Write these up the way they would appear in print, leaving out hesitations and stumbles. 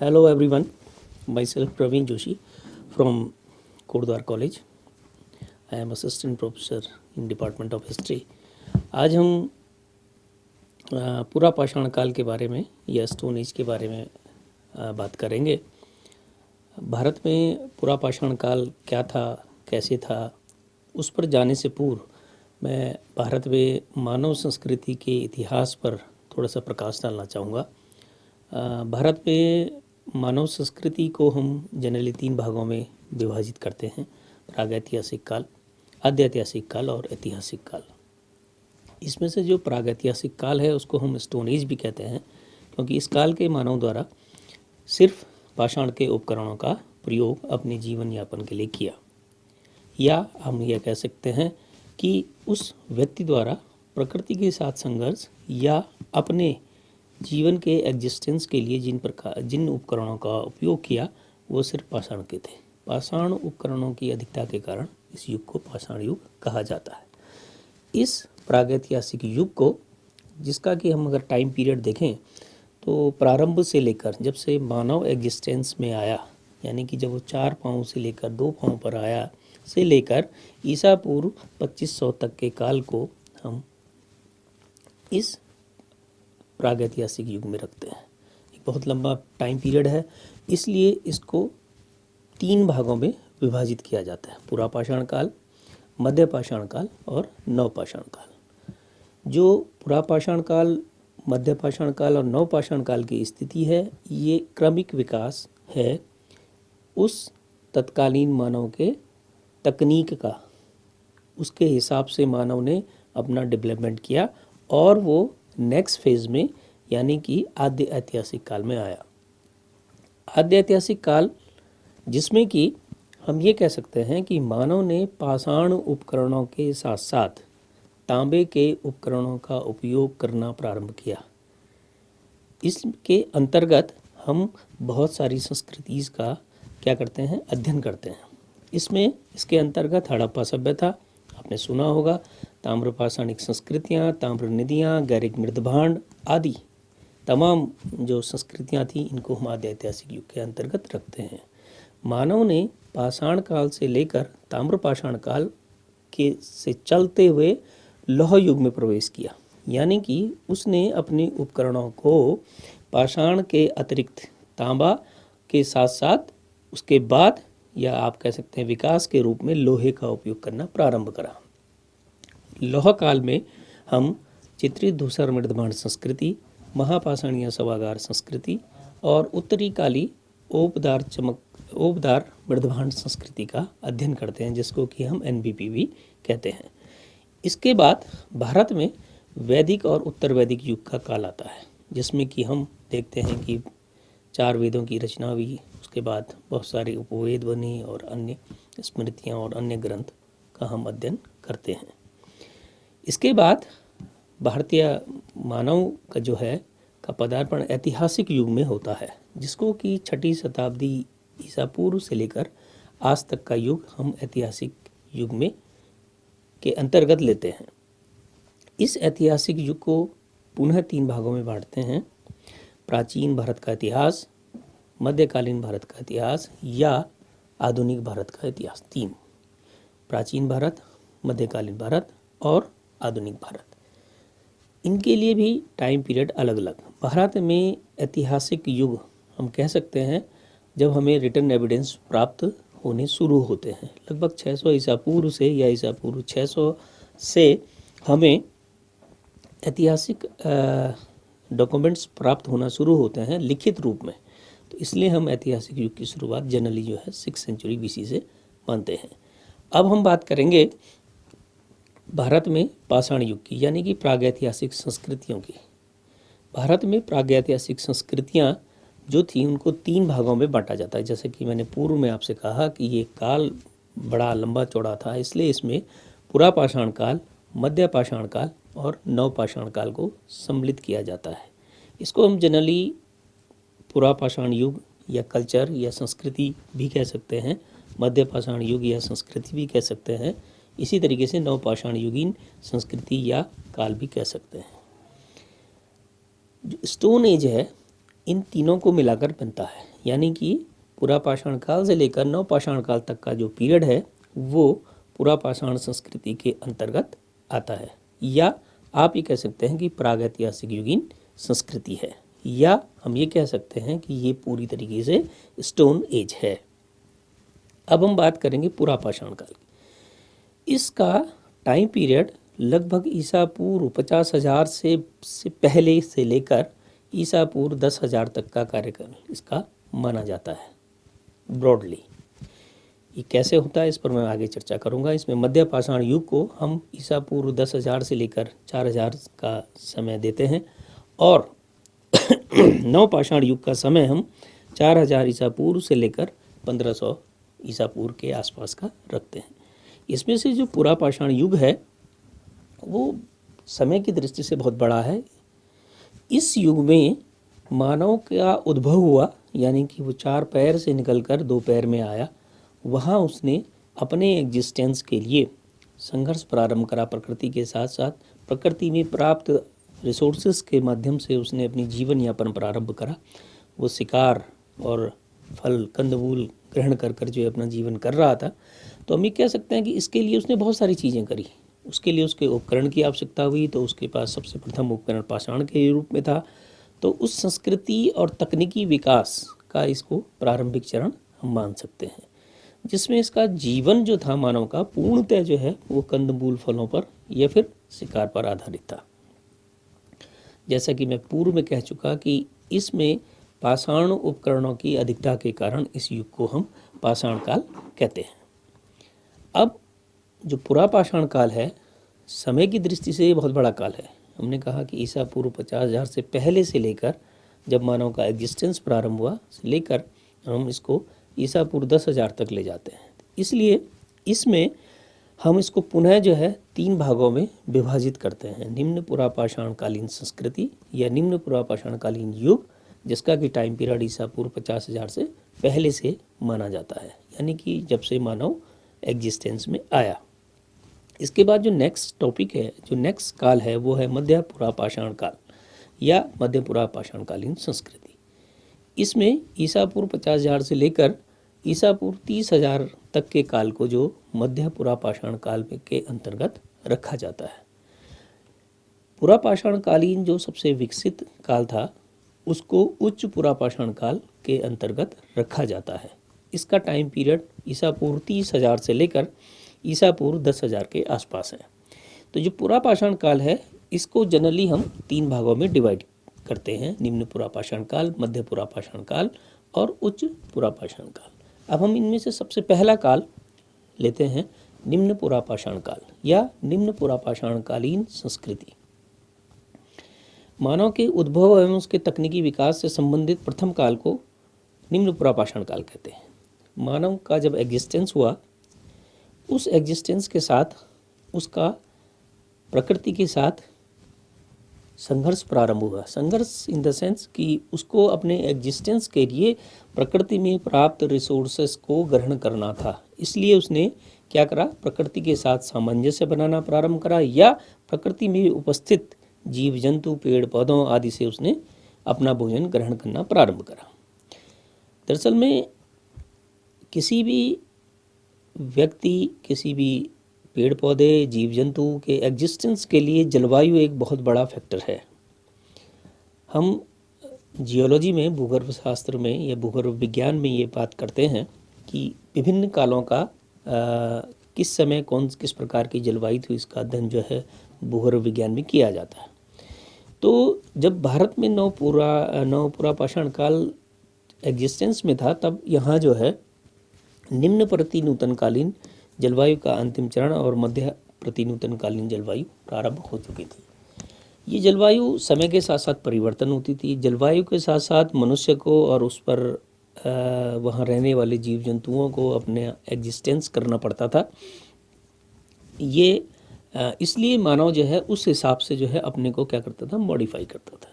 Hello everyone, myself Praveen Joshi from Kotdwar college. I am assistant professor in department of history. आज हम पूरा पाषाण काल के बारे में या स्टोन एज के बारे में बात करेंगे। भारत में पूरा पाषाण काल क्या था, कैसे था, उस पर जाने से पूर्व मैं भारत में मानव संस्कृति के इतिहास पर थोड़ा सा प्रकाश डालना चाहूँगा। भारत में मानव संस्कृति को हम जनरली 3 भागों में विभाजित करते हैं: प्रागैतिहासिक काल, आद्यऐतिहासिक काल और ऐतिहासिक काल। इसमें से जो प्रागैतिहासिक काल है उसको हम स्टोन एज भी कहते हैं, क्योंकि इस काल के मानव द्वारा सिर्फ पाषाण के उपकरणों का प्रयोग अपने जीवन यापन के लिए किया, या हम यह कह सकते हैं कि उस व्यक्ति द्वारा प्रकृति के साथ संघर्ष या अपने जीवन के एग्जिस्टेंस के लिए जिन उपकरणों का उपयोग किया वो सिर्फ पाषाण के थे। पाषाण उपकरणों की अधिकता के कारण इस युग को पाषाण युग कहा जाता है। इस प्रागैतिहासिक युग को, जिसका कि हम अगर टाइम पीरियड देखें तो प्रारंभ से लेकर जब से मानव एग्जिस्टेंस में आया, यानी कि जब वो 4 पाँव से लेकर 2 पाँव पर आया, से लेकर ईसा पूर्व 2500 तक के काल को हम इस प्रागैतिहासिक युग में रखते हैं। एक बहुत लंबा टाइम पीरियड है, इसलिए इसको 3 भागों में विभाजित किया जाता है: पूरा पाषाण काल, मध्य पाषाण काल और नव पाषाण काल। जो पूरा पाषाण काल, मध्य पाषाण काल और नव पाषाण काल की स्थिति है, ये क्रमिक विकास है उस तत्कालीन मानव के तकनीक का। उसके हिसाब से मानव ने अपना डेवलपमेंट किया और वो नेक्स्ट फेज में यानी कि आद्य ऐतिहासिक काल में आया। आद्य ऐतिहासिक काल जिसमें कि हम ये कह सकते हैं कि मानव ने पाषाण उपकरणों के साथ साथ तांबे के उपकरणों का उपयोग करना प्रारंभ किया। इसके अंतर्गत हम बहुत सारी संस्कृति का क्या करते हैं, अध्ययन करते हैं। इसके अंतर्गत हड़प्पा सभ्यता, आपने सुना होगा, ताम्र पाषाणिक संस्कृतियाँ, ताम्र नदियाँ, गैरिक मृदभांड आदि तमाम जो संस्कृतियाँ थीं, इनको हम आद्य ऐतिहासिक युग के अंतर्गत रखते हैं। मानव ने पाषाण काल से लेकर ताम्र पाषाण काल के से चलते हुए लौह युग में प्रवेश किया, यानी कि उसने अपने उपकरणों को पाषाण के अतिरिक्त तांबा के साथ साथ उसके बाद, या आप कह सकते हैं विकास के रूप में, लोहे का उपयोग करना प्रारंभ करा। लौह काल में हम चित्रित धूसर मृदभांड संस्कृति, महापाषाणीय शवागार संस्कृति और उत्तरी काली ओपदार मृदभांड संस्कृति का अध्ययन करते हैं, जिसको कि हम NBP भी कहते हैं। इसके बाद भारत में वैदिक और उत्तर वैदिक युग का काल आता है, जिसमें कि हम देखते हैं कि 4 वेदों की रचना हुई। उसके बाद बहुत सारे उपवेद बने और अन्य स्मृतियाँ और अन्य ग्रंथ का हम अध्ययन करते हैं। इसके बाद भारतीय मानव का जो है का पदार्पण ऐतिहासिक युग में होता है, जिसको कि 6ठी शताब्दी ईसा पूर्व से लेकर आज तक का युग हम ऐतिहासिक युग में के अंतर्गत लेते हैं। इस ऐतिहासिक युग को पुनः 3 भागों में बांटते हैं: प्राचीन भारत का इतिहास, मध्यकालीन भारत का इतिहास या आधुनिक भारत का इतिहास। 3: प्राचीन भारत, मध्यकालीन भारत और आधुनिक भारत। इनके लिए भी टाइम पीरियड अलग अलग। भारत में ऐतिहासिक युग हम कह सकते हैं जब हमें रिटन एविडेंस प्राप्त होने शुरू होते हैं, लगभग 600 ईसा पूर्व से या ईसा पूर्व 600 से हमें ऐतिहासिक डॉक्यूमेंट्स प्राप्त होना शुरू होते हैं लिखित रूप में। तो इसलिए हम ऐतिहासिक युग की शुरुआत जनरली जो है 6th सेंचुरी BC से मानते हैं। अब हम बात करेंगे भारत में पाषाण युग की, यानी कि प्रागैतिहासिक संस्कृतियों की। भारत में प्रागैतिहासिक संस्कृतियाँ जो थी उनको 3 भागों में बांटा जाता है। जैसे कि मैंने पूर्व में आपसे कहा कि ये काल बड़ा लंबा चौड़ा था, इसलिए इसमें पूरा पाषाण काल, मध्य पाषाण काल और नव पाषाण काल को सम्मिलित किया जाता है। इसको हम जनरली पूरा पाषाण युग या कल्चर या संस्कृति भी कह सकते हैं, मध्य पाषाण युग या संस्कृति भी कह सकते हैं। इसी तरीके से नव पाषाण युगीन संस्कृति या काल भी कह सकते हैं। जो स्टोन एज है, इन तीनों को मिलाकर बनता है, यानी कि पुरापाषाण काल से लेकर नवपाषाण काल तक का जो पीरियड है वो पुरापाषाण संस्कृति के अंतर्गत आता है, या आप ये कह सकते हैं कि प्रागैतिहासिक युगीन संस्कृति है, या हम ये कह सकते हैं कि ये पूरी तरीके से स्टोन एज है। अब हम बात करेंगे पुरापाषाण काल की। इसका टाइम पीरियड लगभग ईसा पूर्व 50,000 से पहले से लेकर ईसा पूर्व 10,000 तक का कार्यकाल इसका माना जाता है ब्रॉडली। ये कैसे होता है इस पर मैं आगे चर्चा करूंगा। इसमें मध्य पाषाण युग को हम ईसा पूर्व 10,000 से लेकर 4,000 का समय देते हैं, और नव पाषाण युग का समय हम 4,000 ईसा पूर्व से लेकर 1500 ईसा पूर्व के आसपास का रखते हैं। इसमें से जो पुरापाषाण युग है वो समय की दृष्टि से बहुत बड़ा है। इस युग में मानव का उद्भव हुआ, यानी कि वो 4 पैर से निकलकर 2 पैर में आया। वहाँ उसने अपने एग्जिस्टेंस के लिए संघर्ष प्रारंभ करा प्रकृति के साथ साथ। प्रकृति में प्राप्त रिसोर्सेज के माध्यम से उसने अपनी जीवन यापन प्रारंभ करा। वो शिकार और फल कंदमूल ग्रहण कर कर जो अपना जीवन कर रहा था। तो हम ये कह सकते हैं कि इसके लिए उसने बहुत सारी चीज़ें करी। उसके लिए उसके उपकरण की आवश्यकता हुई, तो उसके पास सबसे प्रथम उपकरण पाषाण के रूप में था। तो उस संस्कृति और तकनीकी विकास का इसको प्रारंभिक चरण हम मान सकते हैं, जिसमें इसका जीवन जो था मानव का पूर्णतः जो है वो कंदमूल फलों पर या फिर शिकार पर आधारित था। जैसा कि मैं पूर्व में कह चुका कि इसमें पाषाण उपकरणों की अधिकता के कारण इस युग को हम पाषाण काल कहते हैं। अब जो पुरापाषाण काल है समय की दृष्टि से ये बहुत बड़ा काल है। हमने कहा कि ईसा पूर्व 50,000 से पहले से लेकर जब मानव का एग्जिस्टेंस प्रारंभ हुआ से लेकर हम इसको ईसा पूर्व 10,000 तक ले जाते हैं। इसलिए इसमें हम इसको पुनः जो है 3 भागों में विभाजित करते हैं। निम्न पुरापाषाण कालीन संस्कृति या निम्न पुरापाषाण कालीन युग, जिसका कि टाइम पीरियड ईसा पूर्व 50,000 से पहले से माना जाता है, यानी कि जब से मानव एग्जिस्टेंस में आया। इसके बाद जो नेक्स्ट टॉपिक है, जो नेक्स्ट काल है, वो है मध्य पुरापाषाण काल या मध्य पुरापाषाण कालीन संस्कृति। इसमें ईसा पूर्व 50,000 से लेकर ईसा पूर्व 30,000 तक के काल को जो मध्य पुरापाषाण काल के अंतर्गत रखा जाता है। पुरापाषाण कालीन जो सबसे विकसित काल था उसको उच्च पुरापाषाण काल के अंतर्गत रखा जाता है। इसका टाइम पीरियड ईसा पूर्व 30,000 से लेकर ईसा पूर्व 10,000 के आसपास है। तो जो पुरापाषाण काल है इसको जनरली हम 3 भागों में डिवाइड करते हैं, निम्न पुरापाषाण काल, मध्य पुरापाषाण काल और उच्च पुरापाषाण काल। अब हम इनमें से सबसे पहला काल लेते हैं निम्न पुरापाषाण काल या निम्न पुरापाषाण कालीन संस्कृति। मानव के उद्भव एवं उसके तकनीकी विकास से संबंधित प्रथम काल को निम्न पुरापाषाण काल कहते हैं। मानव का जब एग्जिस्टेंस हुआ, उस एग्जिस्टेंस के साथ उसका प्रकृति के साथ संघर्ष प्रारंभ हुआ। संघर्ष इन द सेंस कि उसको अपने एग्जिस्टेंस के लिए प्रकृति में प्राप्त रिसोर्सेस को ग्रहण करना था। इसलिए उसने क्या करा, प्रकृति के साथ सामंजस्य बनाना प्रारंभ करा या प्रकृति में उपस्थित जीव जंतु पेड़ पौधों आदि से उसने अपना भोजन ग्रहण करना प्रारंभ करा। दरअसल में किसी भी व्यक्ति, किसी भी पेड़ पौधे, जीव जंतु के एग्जिस्टेंस के लिए जलवायु एक बहुत बड़ा फैक्टर है। हम जियोलॉजी में, भूगर्भ शास्त्र में या भूगर्भ विज्ञान में ये बात करते हैं कि विभिन्न कालों का किस समय किस प्रकार की जलवायु थी, इसका अध्ययन जो है भूगर्भ विज्ञान में किया जाता है। तो जब भारत में नव पुरापाषाण काल एग्जिस्टेंस में था, तब यहाँ जो है निम्न प्रतिनूतनकालीन जलवायु का अंतिम चरण और मध्य प्रतिनूतनकालीन जलवायु प्रारंभ हो चुकी थी। ये जलवायु समय के साथ साथ परिवर्तन होती थी। जलवायु के साथ साथ मनुष्य को और उस पर वहाँ रहने वाले जीव जंतुओं को अपने एग्जिस्टेंस करना पड़ता था। ये इसलिए मानव जो है उस हिसाब से जो है अपने को क्या करता था, मॉडिफाई करता था।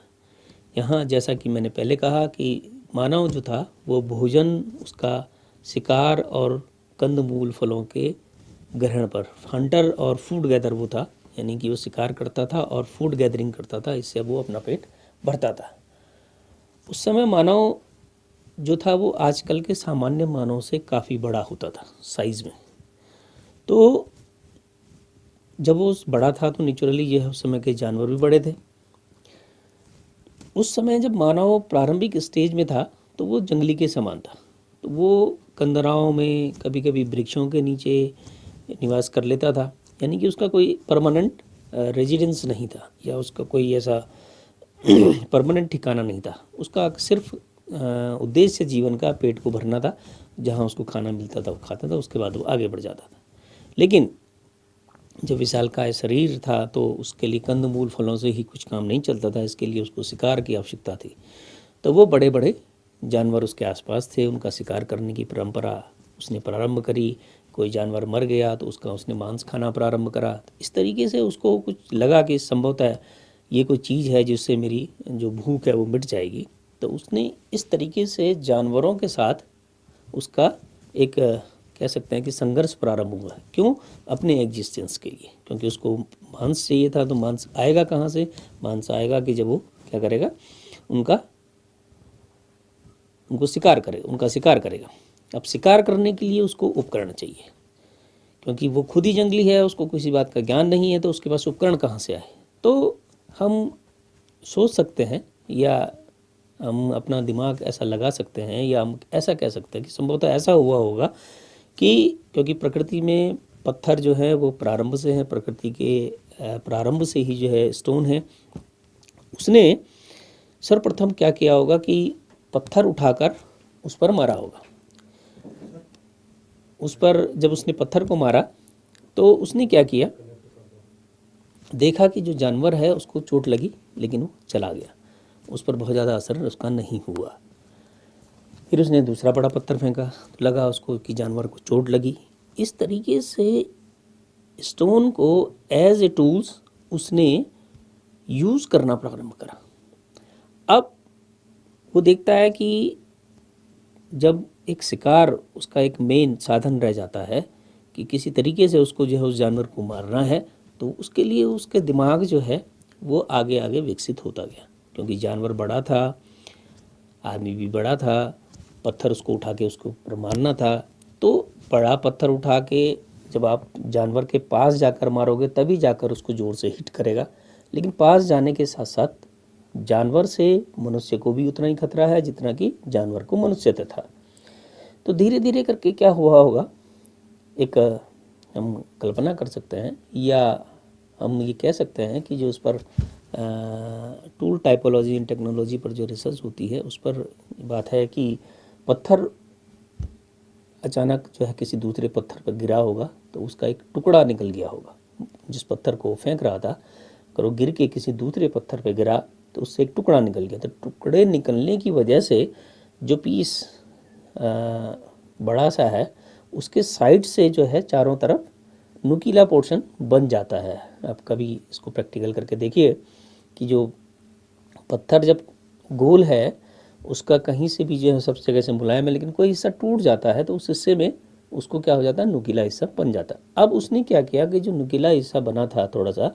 यहाँ जैसा कि मैंने पहले कहा कि मानव जो था वो भोजन, उसका शिकार और कंदमूल फलों के ग्रहण पर हंटर और फूड गैदर वो था, यानी कि वो शिकार करता था और फूड गैदरिंग करता था, इससे वो अपना पेट भरता था। उस समय मानव जो था वो आजकल के सामान्य मानव से काफ़ी बड़ा होता था साइज़ में। तो जब वो बड़ा था तो नेचुरली यह उस समय के जानवर भी बड़े थे। उस समय जब मानव प्रारंभिक स्टेज में था तो वो जंगली के समान था। तो वो कंदराओं में, कभी कभी वृक्षों के नीचे निवास कर लेता था, यानी कि उसका कोई परमानेंट रेजिडेंस नहीं था, या उसका कोई ऐसा परमानेंट ठिकाना नहीं था। उसका सिर्फ उद्देश्य जीवन का पेट को भरना था। जहाँ उसको खाना मिलता था वो खाता था, उसके बाद वो आगे बढ़ जाता था। लेकिन जब विशालकाय शरीर था तो उसके लिए कंदमूल फलों से ही कुछ काम नहीं चलता था, इसके लिए उसको शिकार की आवश्यकता थी। तो वो बड़े बड़े जानवर उसके आसपास थे, उनका शिकार करने की परंपरा उसने प्रारंभ करी। कोई जानवर मर गया तो उसका उसने मांस खाना प्रारंभ करा। इस तरीके से उसको कुछ लगा कि संभवतः ये कोई चीज़ है जिससे मेरी जो भूख है वो मिट जाएगी। तो उसने इस तरीके से जानवरों के साथ उसका एक कह सकते हैं कि संघर्ष प्रारंभ हुआ है। क्यों? अपने एग्जिस्टेंस के लिए, क्योंकि उसको मांस चाहिए था। तो मांस आएगा कहाँ से? मांस आएगा कि जब वो क्या करेगा, उनको शिकार करेगा, उनका शिकार करेगा। अब शिकार करने के लिए उसको उपकरण चाहिए, क्योंकि वो खुद ही जंगली है, उसको किसी बात का ज्ञान नहीं है, तो उसके पास उपकरण कहाँ से आए? तो हम सोच सकते हैं, या हम अपना दिमाग ऐसा लगा सकते हैं, या हम ऐसा कह सकते हैं कि संभवतः ऐसा हुआ होगा कि क्योंकि प्रकृति में पत्थर जो है वो प्रारंभ से है, प्रकृति के प्रारंभ से ही जो है स्टोन है। उसने सर्वप्रथम क्या किया होगा कि पत्थर उठाकर उस पर मारा होगा। उस पर जब उसने पत्थर को मारा तो उसने क्या किया, देखा कि जो जानवर है उसको चोट लगी, लेकिन वो चला गया, उस पर बहुत ज़्यादा असर उसका नहीं हुआ। फिर उसने दूसरा बड़ा पत्थर फेंका, तो लगा उसको कि जानवर को चोट लगी। इस तरीके से स्टोन को एज ए टूल्स उसने यूज़ करना प्रारंभ करा। अब वो देखता है कि जब एक शिकार उसका एक मेन साधन रह जाता है कि किसी तरीके से उसको जो है उस जानवर को मारना है, तो उसके लिए उसके दिमाग जो है वो आगे आगे विकसित होता गया। क्योंकि जानवर बड़ा था, आदमी भी बड़ा था, पत्थर उसको उठा के उसको ऊपर मारना था। तो बड़ा पत्थर उठा के जब आप जानवर के पास जाकर मारोगे तभी जाकर उसको ज़ोर से हिट करेगा। लेकिन पास जाने के साथ साथ जानवर से मनुष्य को भी उतना ही खतरा है जितना कि जानवर को मनुष्य से था। तो धीरे धीरे करके क्या हुआ होगा, एक हम कल्पना कर सकते हैं, या हम ये कह सकते हैं कि जो उस पर टूल टाइपोलॉजी एंड टेक्नोलॉजी पर जो रिसर्च होती है उस पर बात है कि पत्थर अचानक जो है किसी दूसरे पत्थर पर गिरा होगा, तो उसका एक टुकड़ा निकल गया होगा। जिस पत्थर को फेंक रहा था, अगर वो गिर के किसी दूसरे पत्थर पर गिरा तो उससे एक टुकड़ा निकल गया। तो टुकड़े निकलने की वजह से जो पीस बड़ा सा है उसके साइड से जो है चारों तरफ नुकीला पोर्शन बन जाता है। आप कभी इसको प्रैक्टिकल करके देखिए कि जो पत्थर जब गोल है उसका कहीं से भी जो है सब जगह से मुलायम है, लेकिन कोई हिस्सा टूट जाता है तो उस हिस्से में उसको क्या हो जाता है, नुकीला हिस्सा बन जाता है। अब उसने क्या किया कि जो नुकीला हिस्सा बना था थोड़ा सा,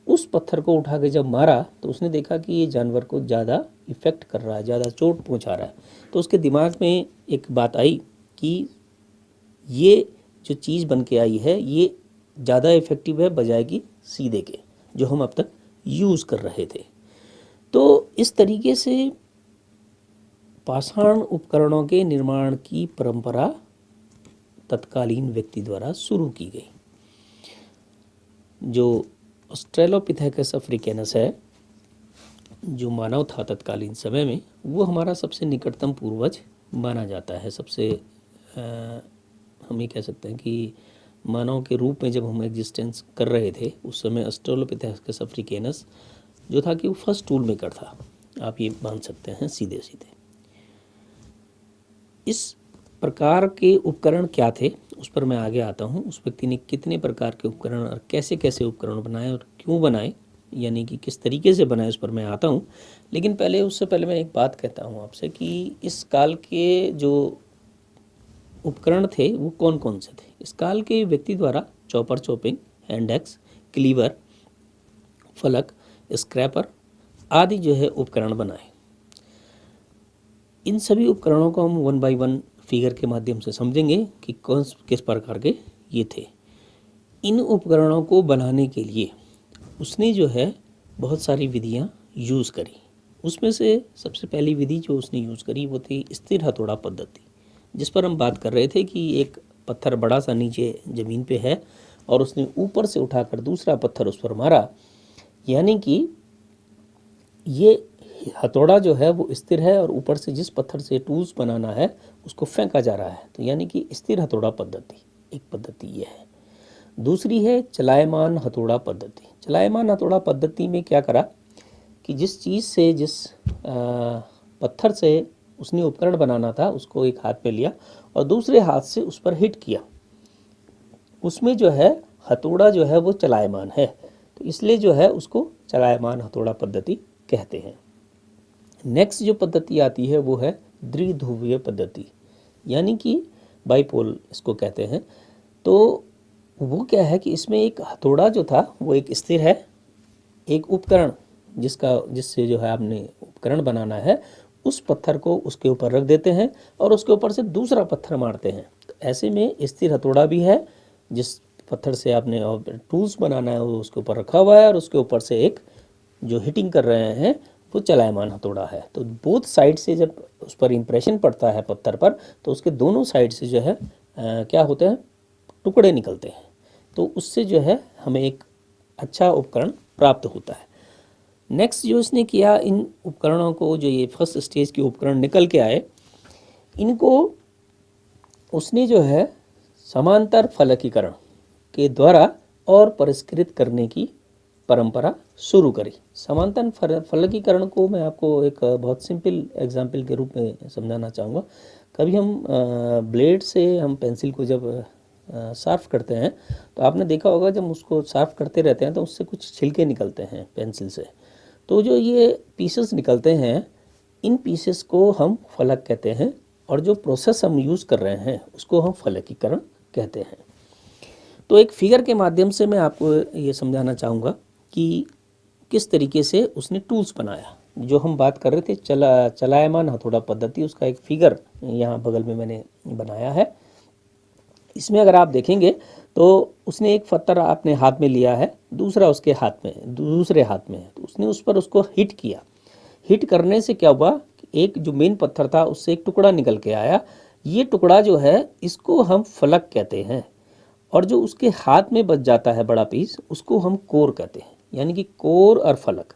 उस पत्थर को उठा के जब मारा तो उसने देखा कि ये जानवर को ज़्यादा इफ़ेक्ट कर रहा है, ज़्यादा चोट पहुंचा रहा है। तो उसके दिमाग में एक बात आई कि ये जो चीज़ बन के आई है ये ज़्यादा इफ़ेक्टिव है बजाय कि सीधे के जो हम अब तक यूज़ कर रहे थे। तो इस तरीके से पाषाण उपकरणों के निर्माण की परंपरा तत्कालीन व्यक्ति द्वारा शुरू की गई। जो ऑस्ट्रेलोपिथेकस अफ्रीकैनस है, जो मानव था तत्कालीन समय में, वो हमारा सबसे निकटतम पूर्वज माना जाता है। सबसे हम ये कह सकते हैं कि मानव के रूप में जब हम एग्जिस्टेंस कर रहे थे उस समय ऑस्ट्रेलोपिथेकस अफ्रीकैनस जो था कि वो फर्स्ट टूल मेकर था। आप ये मान सकते हैं सीधे सीधे। इस प्रकार के उपकरण क्या थे उस पर मैं आगे आता हूँ। उस व्यक्ति ने कितने प्रकार के उपकरण और कैसे कैसे उपकरण बनाए और क्यों बनाए, यानी कि किस तरीके से बनाए, उस पर मैं आता हूँ। लेकिन उससे पहले मैं एक बात कहता हूँ आपसे कि इस काल के जो उपकरण थे वो कौन कौन से थे। इस काल के व्यक्ति द्वारा chopper, chopping, hand axe, cleaver, फलक, स्क्रैपर आदि जो है उपकरण बनाए। इन सभी उपकरणों को हम वन बाय वन फिगर के माध्यम से समझेंगे कि कौन किस प्रकार के ये थे। इन उपकरणों को बनाने के लिए उसने जो है बहुत सारी विधियां यूज़ करी। उसमें से सबसे पहली विधि जो उसने यूज़ करी वो थी स्थिर हथौड़ा पद्धति, जिस पर हम बात कर रहे थे कि एक पत्थर बड़ा सा नीचे ज़मीन पे है और उसने ऊपर से उठाकर दूसरा पत्थर उस पर मारा, यानी कि ये हथौड़ा जो है वो स्थिर है और ऊपर से जिस पत्थर से टूल्स बनाना है उसको फेंका जा रहा है, तो यानी कि स्थिर हथौड़ा पद्धति एक पद्धति ये है। दूसरी है चलायमान हथौड़ा पद्धति। चलायमान हथौड़ा पद्धति में क्या करा कि जिस चीज़ से जिस पत्थर से उसने उपकरण बनाना था उसको एक हाथ में लिया और दूसरे हाथ से उस पर हिट किया, उसमें जो है हथौड़ा जो है वो चलायमान है, तो इसलिए जो है उसको चलायमान हथौड़ा पद्धति कहते हैं। नेक्स्ट जो पद्धति आती है वो है द्विध्रुवीय पद्धति, यानी कि बाइपोल इसको कहते हैं। तो वो क्या है कि इसमें एक हथौड़ा जो था वो एक स्थिर है, एक उपकरण जिससे जो है आपने उपकरण बनाना है उस पत्थर को उसके ऊपर रख देते हैं और उसके ऊपर से दूसरा पत्थर मारते हैं। तो ऐसे में स्थिर हथौड़ा भी है, जिस पत्थर से आपने टूल्स बनाना है वो उसके ऊपर रखा हुआ है और उसके ऊपर से एक जो हिटिंग कर रहे हैं वो चलायमान हथौड़ा है। तो बोथ साइड से जब उस पर इम्प्रेशन पड़ता है पत्थर पर तो उसके दोनों साइड से जो है क्या होते हैं, टुकड़े निकलते हैं, तो उससे जो है हमें एक अच्छा उपकरण प्राप्त होता है। नेक्स्ट जो इसने किया, इन उपकरणों को जो ये फर्स्ट स्टेज के उपकरण निकल के आए, इनको उसने जो है समांतर फलकीकरण के द्वारा और परिष्कृत करने की परंपरा शुरू करी। समांतर फलकीकरण को मैं आपको एक बहुत सिंपल एग्जाम्पल के रूप में समझाना चाहूँगा। कभी हम ब्लेड से हम पेंसिल को जब शार्प करते हैं तो आपने देखा होगा जब उसको शार्प करते रहते हैं तो उससे कुछ छिलके निकलते हैं पेंसिल से, तो जो ये पीसेस निकलते हैं इन पीसेस को हम फलक कहते हैं और जो प्रोसेस हम यूज़ कर रहे हैं उसको हम फलकीकरण कहते हैं। तो एक फिगर के माध्यम से मैं आपको ये समझाना चाहूँगा कि किस तरीके से उसने टूल्स बनाया। जो हम बात कर रहे थे चलायमान हथौड़ा पद्धति, उसका एक फिगर यहाँ बगल में मैंने बनाया है। इसमें अगर आप देखेंगे तो उसने एक पत्थर अपने हाथ में लिया है, दूसरा उसके हाथ में दूसरे हाथ में है, तो उसने उस पर उसको हिट किया। हिट करने से क्या हुआ कि एक जो मेन पत्थर था उससे एक टुकड़ा निकल के आया। ये टुकड़ा जो है इसको हम फलक कहते हैं और जो उसके हाथ में बच जाता है बड़ा पीस उसको हम कोर कहते हैं, यानी कि कोर और फलक।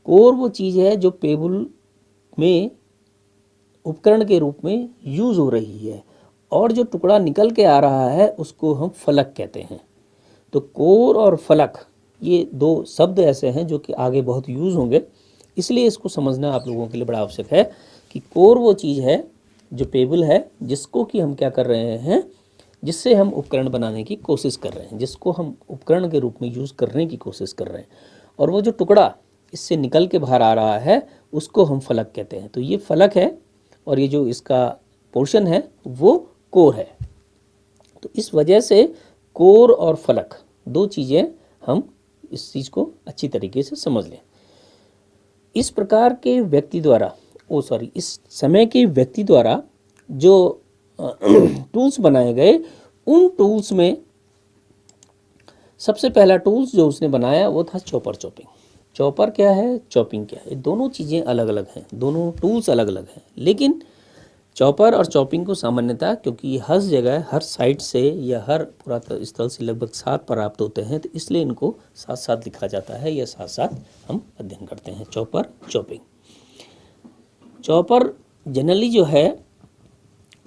कोर वो चीज़ है जो पेबुल में उपकरण के रूप में यूज़ हो रही है और जो टुकड़ा निकल के आ रहा है उसको हम फलक कहते हैं। तो कोर और फलक ये दो शब्द ऐसे हैं जो कि आगे बहुत यूज़ होंगे, इसलिए इसको समझना आप लोगों के लिए बड़ा आवश्यक है कि कोर वो चीज़ है जो पेबल है जिसको कि हम क्या कर रहे हैं, जिससे हम उपकरण बनाने की कोशिश कर रहे हैं, जिसको हम उपकरण के रूप में यूज़ करने की कोशिश कर रहे हैं, और वो जो टुकड़ा इससे निकल के बाहर आ रहा है उसको हम फलक कहते हैं। तो ये फलक है और ये जो इसका पोर्शन है वो कोर है। तो इस वजह से कोर और फलक दो चीज़ें हम इस चीज़ को अच्छी तरीके से समझ लें। इस प्रकार के व्यक्ति द्वारा इस समय के व्यक्ति द्वारा जो टूल्स बनाए गए, उन टूल्स में सबसे पहला टूल्स जो उसने बनाया वो था चॉपर चॉपिंग। चॉपर क्या है, चॉपिंग क्या है, दोनों चीज़ें अलग अलग हैं, दोनों टूल्स अलग अलग हैं, लेकिन चॉपर और चॉपिंग को सामान्यतः क्योंकि हर जगह हर साइट से या हर पुरातन स्थल से लगभग साथ प्राप्त होते हैं तो इसलिए इनको साथ साथ लिखा जाता है या साथ साथ हम अध्ययन करते हैं। Chopper chopping. चॉपर जनरली जो है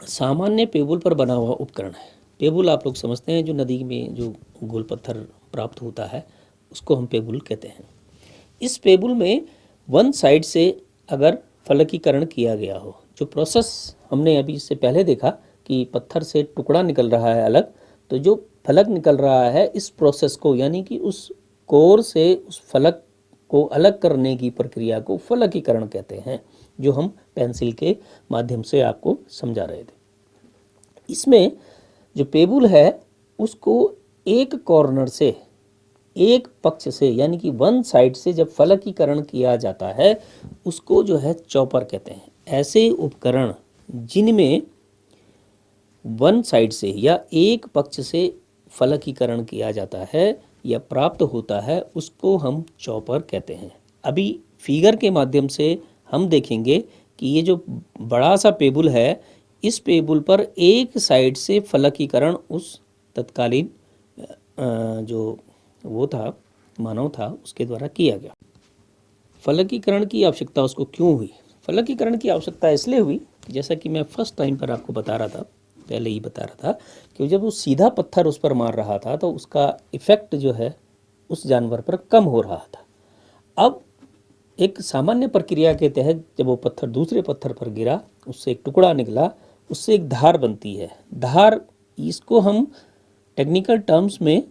सामान्य पेबुल पर बना हुआ उपकरण है। पेबुल आप लोग समझते हैं जो नदी में जो गोल पत्थर प्राप्त होता है उसको हम पेबुल कहते हैं। इस पेबुल में वन साइड से अगर फलकीकरण किया गया हो, जो प्रोसेस हमने अभी इससे पहले देखा कि पत्थर से टुकड़ा निकल रहा है अलग, तो जो फलक निकल रहा है इस प्रोसेस को यानी कि उस कोर से उस फलक को अलग करने की प्रक्रिया को फलकीकरण कहते हैं, जो हम पेंसिल के माध्यम से आपको समझा रहे थे। इसमें जो पेबुल है उसको एक कॉर्नर से, एक पक्ष से यानी कि वन साइड से जब फलकीकरण किया जाता है उसको जो है चॉपर कहते हैं। ऐसे उपकरण जिनमें वन साइड से या एक पक्ष से फलकीकरण किया जाता है या प्राप्त होता है उसको हम चॉपर कहते हैं। अभी फिगर के माध्यम से हम देखेंगे कि ये जो बड़ा सा पेबुल है, इस पेबुल पर एक साइड से फलकीकरण उस तत्कालीन जो वो था, मानव था, उसके द्वारा किया गया। फलकीकरण की आवश्यकता उसको क्यों हुई? फलकीकरण की आवश्यकता इसलिए हुई, जैसा कि मैं फर्स्ट टाइम पर आपको बता रहा था, पहले ही बता रहा था, कि जब वो सीधा पत्थर उस पर मार रहा था तो उसका इफेक्ट जो है उस जानवर पर कम हो रहा था। अब एक सामान्य प्रक्रिया के तहत जब वो पत्थर दूसरे पत्थर पर गिरा, उससे एक टुकड़ा निकला, उससे एक धार बनती है। धार, इसको हम टेक्निकल टर्म्स में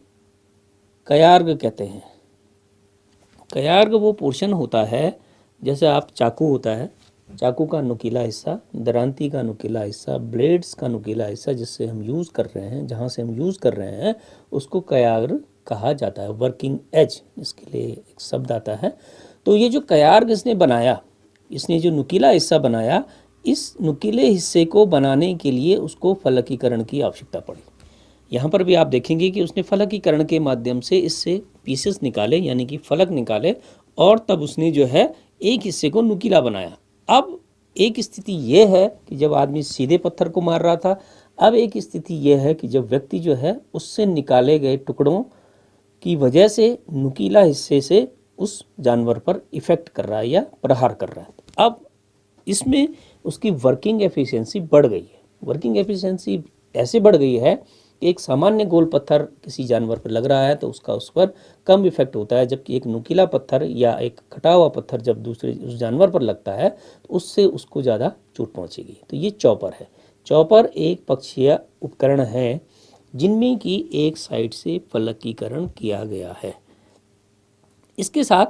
कयार्ग कहते हैं। कयार्ग वो पोर्शन होता है, जैसे आप चाकू होता है, चाकू का नुकीला हिस्सा, दरांती का नुकीला हिस्सा, ब्लेड्स का नुकीला हिस्सा जिससे हम यूज़ कर रहे हैं, जहाँ से हम यूज़ कर रहे हैं, उसको कयार्ग कहा जाता है। वर्किंग एज, इसके लिए एक शब्द आता है। तो ये जो कयार्ग इसने बनाया, इसने जो नुकीला हिस्सा बनाया, इस नुकीले हिस्से को बनाने के लिए उसको फलकीकरण की आवश्यकता पड़ी। यहाँ पर भी आप देखेंगे कि उसने फलकीकरण के माध्यम से इससे पीसेस निकाले, यानी कि फलक निकाले, और तब उसने जो है एक हिस्से को नुकीला बनाया। अब एक स्थिति ये है कि जब आदमी सीधे पत्थर को मार रहा था, अब एक स्थिति ये है कि जब व्यक्ति जो है उससे निकाले गए टुकड़ों की वजह से नुकीला हिस्से से उस जानवर पर इफेक्ट कर रहा है या प्रहार कर रहा है। अब इसमें उसकी वर्किंग एफिशिएंसी बढ़ गई है। वर्किंग एफिशिएंसी ऐसे बढ़ गई है कि एक सामान्य गोल पत्थर किसी जानवर पर लग रहा है तो उसका उस पर कम इफेक्ट होता है, जबकि एक नुकीला पत्थर या एक कटा हुआ पत्थर जब दूसरे उस जानवर पर लगता है तो उससे उसको ज़्यादा चोट पहुंचेगी। तो ये चॉपर है। चॉपर एक पक्षीय उपकरण है जिनमें कि एक साइड से फलकीकरण किया गया है। इसके साथ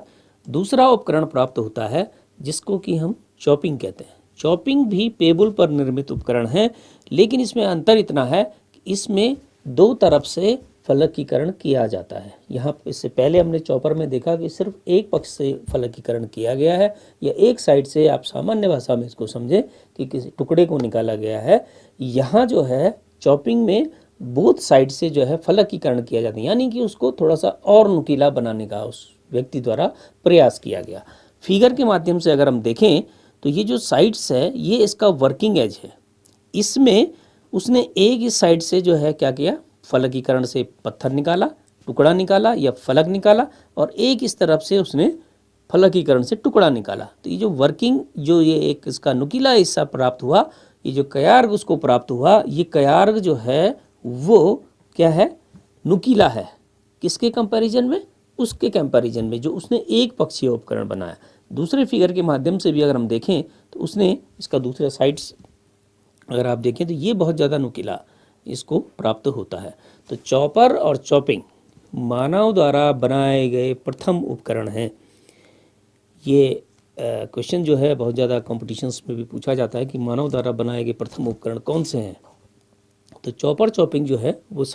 दूसरा उपकरण प्राप्त होता है जिसको कि हम चॉपिंग कहते हैं। चॉपिंग भी पेबुल पर निर्मित उपकरण है, लेकिन इसमें अंतर इतना है कि इसमें दो तरफ से फलकीकरण किया जाता है। यहाँ इससे पहले हमने चॉपर में देखा कि सिर्फ एक पक्ष से फलकीकरण किया गया है, या एक साइड से, आप सामान्य भाषा में इसको समझे कि किसी टुकड़े को निकाला गया है। यहाँ जो है चॉपिंग में बोथ साइड से जो है फलकीकरण किया जाता है, यानी कि उसको थोड़ा सा और नुकीला बनाने का उस व्यक्ति द्वारा प्रयास किया गया। फिगर के माध्यम से अगर हम देखें तो ये जो साइड्स है, ये इसका वर्किंग एज है। इसमें उसने एक इस साइड से जो है क्या किया, फलकीकरण से पत्थर निकाला, टुकड़ा निकाला या फलक निकाला, और एक इस तरफ से उसने फलकीकरण से टुकड़ा निकाला। तो ये जो वर्किंग, जो ये एक इसका नुकीला हिस्सा प्राप्त हुआ, ये जो कयार्ग उसको प्राप्त हुआ, ये कयार्ग जो है वो क्या है, नुकीला है। किसके कंपैरिजन में? उसके कंपैरिजन में जो उसने एक पक्षीय उपकरण बनाया। दूसरे फिगर के माध्यम से भी अगर हम देखें तो उसने इसका दूसरा साइड्स अगर आप देखें तो ये बहुत ज़्यादा नुकीला इसको प्राप्त होता है। तो चॉपर और चॉपिंग मानव द्वारा बनाए गए प्रथम उपकरण हैं। ये क्वेश्चन जो है बहुत ज़्यादा कॉम्पिटिशन्स में भी पूछा जाता है कि मानव द्वारा बनाए गए प्रथम उपकरण कौन से हैं। तो चॉपर चॉपिंग जो है वो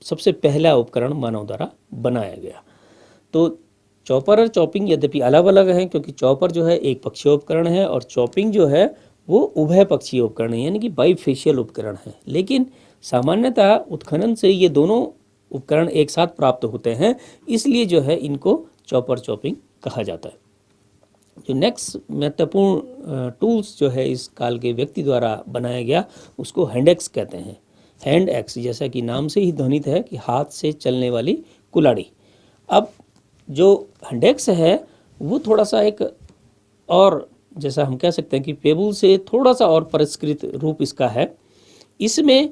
सबसे पहला उपकरण मानव द्वारा बनाया गया। तो चॉपर और चॉपिंग यद्यपि अलग अलग हैं, क्योंकि चॉपर जो है एक पक्षीय उपकरण है और चॉपिंग जो है वो उभय पक्षीय उपकरण है, यानी कि बाइफेशियल उपकरण है। लेकिन सामान्यतः उत्खनन से ये दोनों उपकरण एक साथ प्राप्त होते हैं, इसलिए जो है इनको चॉपर चॉपिंग कहा जाता है। जो नेक्स्ट महत्वपूर्ण टूल्स जो है इस काल के व्यक्ति द्वारा बनाया गया, उसको हैंड एक्स कहते हैं। हैंड एक्स, जैसा कि नाम से ही ध्वनित है कि हाथ से चलने वाली कुल्हाड़ी। अब जो हैंड एक्स है वो थोड़ा सा एक और, जैसा हम कह सकते हैं कि पेबुल से थोड़ा सा और परिष्कृत रूप इसका है। इसमें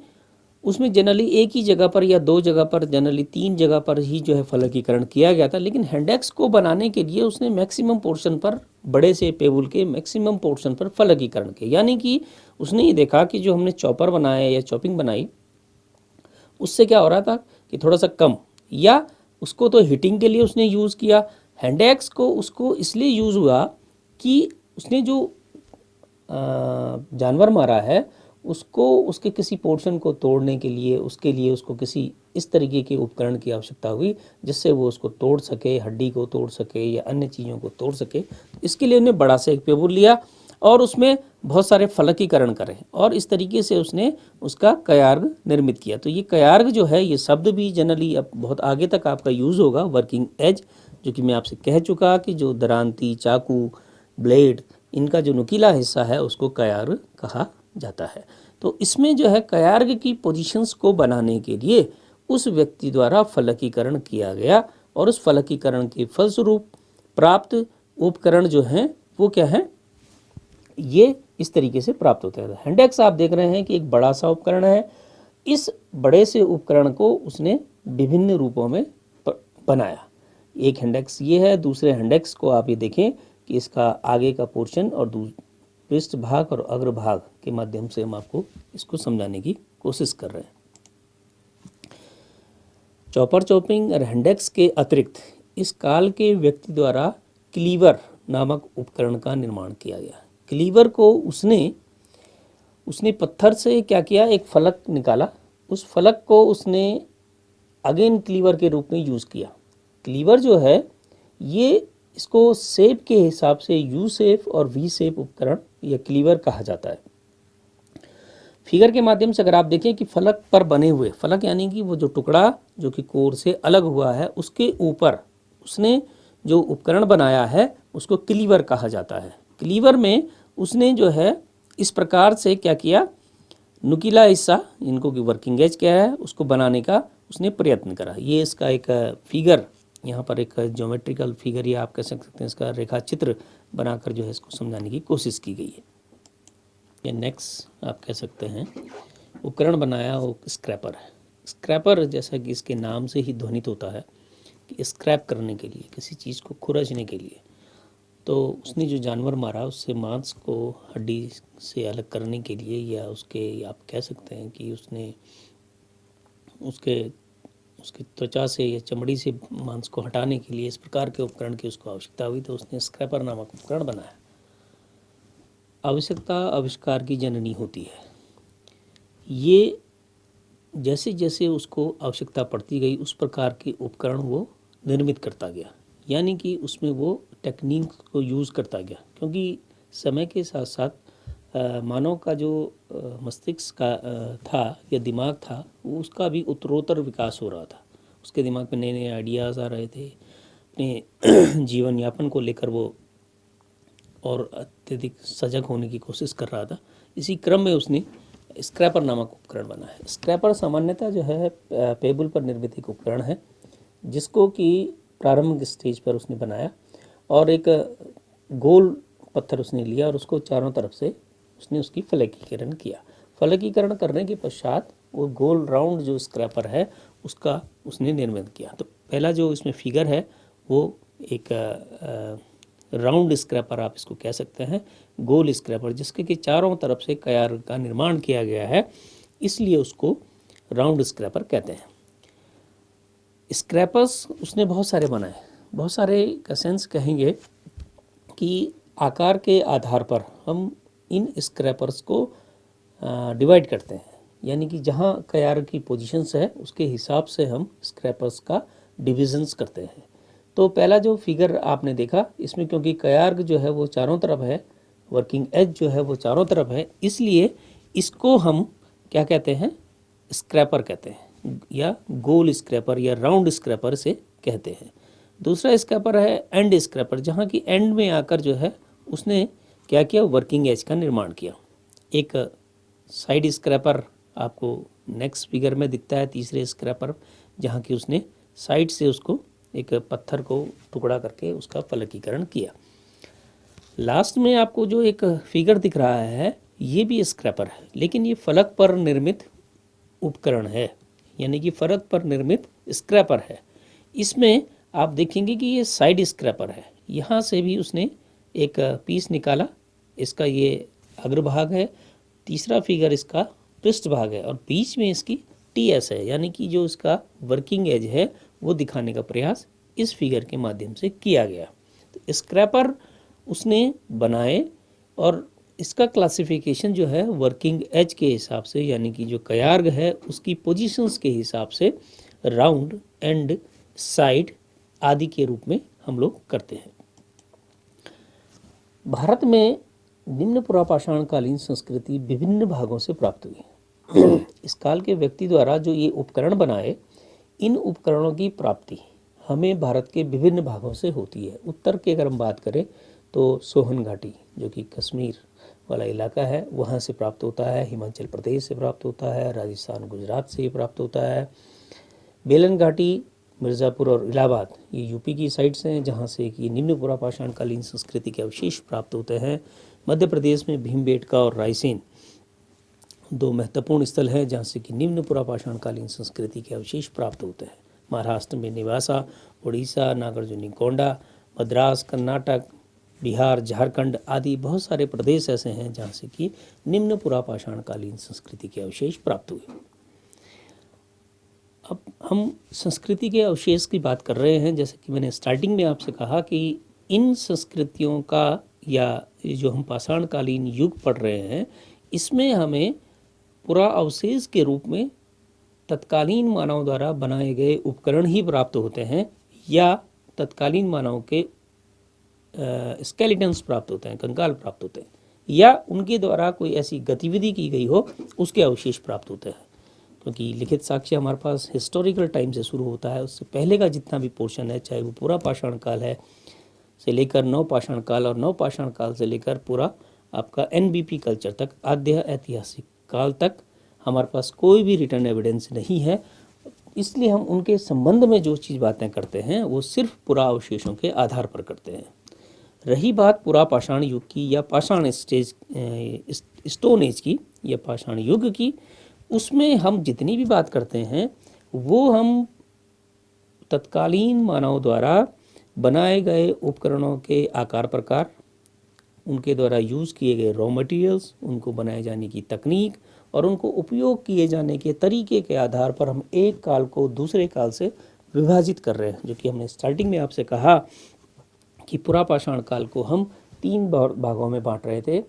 उसमें जनरली एक ही जगह पर या दो जगह पर, जनरली 3 जगह पर ही जो है फलकीकरण किया गया था। लेकिन हैंडेक्स को बनाने के लिए उसने मैक्सिमम पोर्शन पर, बड़े से पेबुल के मैक्सिमम पोर्शन पर फलकीकरण किया। यानी कि उसने ये देखा कि जो हमने चॉपर बनाया या चॉपिंग बनाई, उससे क्या हो रहा था कि थोड़ा सा कम, या उसको तो हीटिंग के लिए उसने यूज़ किया। हैंडेक्स को उसको इसलिए यूज़ हुआ कि उसने जो जानवर मारा है उसको उसके किसी पोर्शन को तोड़ने के लिए उसको किसी इस तरीके के उपकरण की आवश्यकता हुई जिससे वो उसको तोड़ सके, हड्डी को तोड़ सके या अन्य चीज़ों को तोड़ सके। इसके लिए उन्हें बड़ा सा एक पेपर लिया और उसमें बहुत सारे फलकीकरण करें और इस तरीके से उसने उसका कयार्ग निर्मित किया। तो ये कयार्ग जो है, ये शब्द भी जनरली अब बहुत आगे तक आपका यूज़ होगा, वर्किंग एज, जो कि मैं आपसे कह चुका कि जो दरांती, चाकू, ब्लेड, इनका जो नुकीला हिस्सा है उसको कयार्ग कहा जाता है। तो इसमें जो है कयार्ग की पोजीशंस को बनाने के लिए उस व्यक्ति द्वारा फलकीकरण किया गया और उस फलकीकरण के फलस्वरूप प्राप्त उपकरण जो हैं वो क्या है, ये इस तरीके से प्राप्त होता है। हैंडेक्स आप देख रहे हैं कि एक बड़ा सा उपकरण है। इस बड़े से उपकरण को उसने विभिन्न रूपों में बनाया। एक हैंडेक्स ये है, दूसरे हैंडेक्स को आप ये देखें कि इसका आगे का पोर्शन और पृष्ठ भाग और अग्रभाग के माध्यम से हम आपको इसको समझाने की कोशिश कर रहे हैं। चॉपर चॉपिंग और हैंडेक्स के अतिरिक्त इस काल के व्यक्ति द्वारा क्लीवर नामक उपकरण का निर्माण किया गया। क्लीवर को उसने पत्थर से क्या किया, एक फलक निकाला, उस फलक को उसने अगेन क्लीवर के रूप में यूज़ किया। क्लीवर जो है ये, इसको शेप के हिसाब से यू शेप और वी शेप उपकरण या क्लीवर कहा जाता है। फिगर के माध्यम से अगर आप देखें कि फलक पर बने हुए, फलक यानी कि वो जो टुकड़ा जो कि कोर से अलग हुआ है, उसके ऊपर उसने जो उपकरण बनाया है उसको क्लीवर कहा जाता है। क्लीवर में उसने जो है इस प्रकार से क्या किया, नुकीला हिस्सा, इनको की वर्किंग एज क्या है, उसको बनाने का उसने प्रयत्न करा। ये इसका एक फिगर, यहाँ पर एक ज्योमेट्रिकल फिगर या आप कह सकते हैं इसका रेखा चित्र बनाकर जो है इसको समझाने की कोशिश की गई है। ये नेक्स्ट आप कह सकते हैं उपकरण बनाया वो स्क्रैपर है। स्क्रैपर जैसा कि इसके नाम से ही ध्वनित होता है कि स्क्रैप करने के लिए, किसी चीज़ को खुरचने के लिए। तो उसने जो जानवर मारा उससे मांस को हड्डी से अलग करने के लिए, या उसके आप कह सकते हैं कि उसने उसकी त्वचा से या चमड़ी से मांस को हटाने के लिए इस प्रकार के उपकरण की उसको आवश्यकता हुई, तो उसने स्क्रैपर नामक उपकरण बनाया। आवश्यकता आविष्कार की जननी होती है। ये जैसे जैसे उसको आवश्यकता पड़ती गई उस प्रकार के उपकरण वो निर्मित करता गया, यानी कि उसमें वो टेक्निक को यूज़ करता गया, क्योंकि समय के साथ साथ मानव का जो मस्तिष्क का था या दिमाग था, वो उसका भी उत्तरोत्तर विकास हो रहा था। उसके दिमाग में नए नए आइडियाज़ आ रहे थे, अपने जीवन यापन को लेकर वो और अत्यधिक सजग होने की कोशिश कर रहा था। इसी क्रम में उसने स्क्रैपर नामक उपकरण बना है। स्क्रैपर सामान्यतः जो है पेबल पर निर्मित एक उपकरण है, जिसको कि प्रारंभिक स्टेज पर उसने बनाया और एक गोल पत्थर उसने लिया और उसको चारों तरफ से उसने उसकी फलकीकरण किया। फलकीकरण करने के पश्चात वो गोल राउंड जो स्क्रैपर है उसका उसने निर्माण किया। तो पहला जो इसमें फिगर है वो एक राउंड स्क्रैपर आप इसको कह सकते हैं, गोल स्क्रैपर, जिसके कि चारों तरफ से कयार का निर्माण किया गया है, इसलिए उसको राउंड स्क्रैपर कहते हैं। स्क्रैपर्स उसने बहुत सारे बनाए, बहुत सारे का सेंस कहेंगे कि आकार के आधार पर हम इन स्क्रैपर्स को डिवाइड करते हैं, यानी कि जहाँ कयार की पोजीशंस है उसके हिसाब से हम स्क्रैपर्स का डिविजन्स करते हैं। तो पहला जो फिगर आपने देखा, इसमें क्योंकि कयार्ग जो है वो चारों तरफ है, वर्किंग एज जो है वो चारों तरफ है, इसलिए इसको हम क्या कहते हैं, स्क्रैपर कहते हैं, या गोल स्क्रैपर या राउंड स्क्रैपर से कहते हैं। दूसरा स्क्रैपर है एंड स्क्रैपर, जहाँ की एंड में आकर जो है उसने क्या किया, वर्किंग एज का निर्माण किया। एक साइड स्क्रैपर आपको नेक्स्ट फिगर में दिखता है, तीसरे स्क्रैपर, जहाँ की उसने साइड से उसको एक पत्थर को टुकड़ा करके उसका फलकीकरण किया। लास्ट में आपको जो एक फिगर दिख रहा है ये भी स्क्रैपर है, लेकिन ये फलक पर निर्मित उपकरण है, यानी कि फलक पर निर्मित स्क्रैपर है। इसमें आप देखेंगे कि ये साइड स्क्रैपर है, यहाँ से भी उसने एक पीस निकाला, इसका ये अग्रभाग है, तीसरा फिगर इसका पृष्ठ भाग है और बीच में इसकी टीएस है, यानी कि जो इसका वर्किंग एज है वो दिखाने का प्रयास इस फिगर के माध्यम से किया गया। तो स्क्रैपर उसने बनाए और इसका क्लासिफिकेशन जो है वर्किंग एज के हिसाब से, यानी कि जो कयार्ग है उसकी पोजीशंस के हिसाब से राउंड एंड साइड आदि के रूप में हम लोग करते हैं। भारत में निम्न पुरापाषाणकालीन संस्कृति विभिन्न भागों से प्राप्त हुई। इस काल के व्यक्ति द्वारा जो ये उपकरण बनाए, इन उपकरणों की प्राप्ति हमें भारत के विभिन्न भागों से होती है। उत्तर की अगर हम बात करें तो सोहन घाटी जो कि कश्मीर वाला इलाका है, वहाँ से प्राप्त होता है। हिमाचल प्रदेश से प्राप्त होता है। राजस्थान गुजरात से प्राप्त होता है। बेलन घाटी, मिर्ज़ापुर और इलाहाबाद ये यूपी की साइड्स हैं, जहाँ से कि निम्न पुरापाषाणकालीन संस्कृति के अवशेष प्राप्त होते हैं। मध्य प्रदेश में भीमबेटका और रायसेन दो महत्वपूर्ण स्थल हैं जहाँ से कि निम्न पुरापाषाणकालीन संस्कृति के अवशेष प्राप्त होते हैं। महाराष्ट्र में निवासा, उड़ीसा, नागार्जुनीकोंडा, मद्रास, कर्नाटक, बिहार, झारखंड आदि बहुत सारे प्रदेश ऐसे हैं जहाँ से कि निम्न पुरापाषाणकालीन संस्कृति के अवशेष प्राप्त हुए। अब हम संस्कृति के अवशेष की बात कर रहे हैं। जैसे कि मैंने स्टार्टिंग में आपसे कहा कि इन संस्कृतियों का या जो हम पाषाणकालीन युग पढ़ रहे हैं, इसमें हमें पुरा अवशेष के रूप में तत्कालीन मानव द्वारा बनाए गए उपकरण ही प्राप्त होते हैं, या तत्कालीन मानव के स्केलेटन्स प्राप्त होते हैं, कंकाल प्राप्त होते हैं, या उनके द्वारा कोई ऐसी गतिविधि की गई हो उसके अवशेष प्राप्त होते हैं। क्योंकि लिखित साक्ष्य हमारे पास हिस्टोरिकल टाइम से शुरू होता है, उससे पहले का जितना भी पोर्शन है, चाहे वो पूरा पाषाण काल है से लेकर नवपाषाण काल और नवपाषाण काल से लेकर पूरा आपका एनबीपी कल्चर तक, आद्य ऐतिहासिक काल तक हमारे पास कोई भी रिटर्न एविडेंस नहीं है। इसलिए हम उनके संबंध में जो चीज़ बातें करते हैं वो सिर्फ पुरा अवशेषों के आधार पर करते हैं। रही बात पुरा पाषाण युग की या पाषाण स्टोन एज की या पाषाण युग की, उसमें हम जितनी भी बात करते हैं वो हम तत्कालीन मानव द्वारा बनाए गए उपकरणों के आकार प्रकार, उनके द्वारा यूज़ किए गए रॉ मटेरियल्स, उनको बनाए जाने की तकनीक और उनको उपयोग किए जाने के तरीके के आधार पर हम एक काल को दूसरे काल से विभाजित कर रहे हैं। जो कि हमने स्टार्टिंग में आपसे कहा कि पुरापाषाण काल को हम 3 भागों में बांट रहे थे,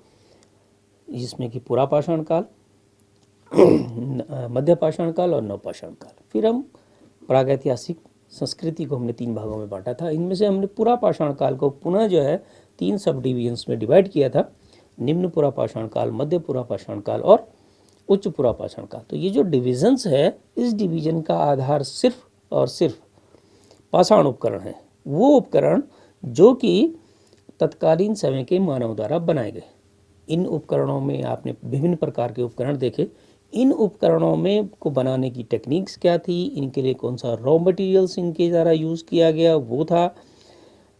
जिसमें कि पुरापाषाण काल, मध्यपाषाण काल और नवपाषाण काल। फिर हम प्रागैतिहासिक संस्कृति को हमने 3 भागों में बांटा था। इनमें से हमने पुरापाषाण काल को पुनः जो है 3 सब डिवीजन्स में डिवाइड किया था, निम्न पुरापाषाण काल, मध्य पुरापाषाण काल और उच्च पुरापाषाण काल। तो ये जो डिविजन्स है, इस डिवीजन का आधार सिर्फ और सिर्फ पाषाण उपकरण है, वो उपकरण जो कि तत्कालीन समय के मानव द्वारा बनाए गए। इन उपकरणों में आपने विभिन्न प्रकार के उपकरण देखे। इन उपकरणों में को बनाने की टेक्निक्स क्या थी, इनके लिए कौन सा रॉ मटेरियल्स इनके द्वारा यूज़ किया गया, वो था।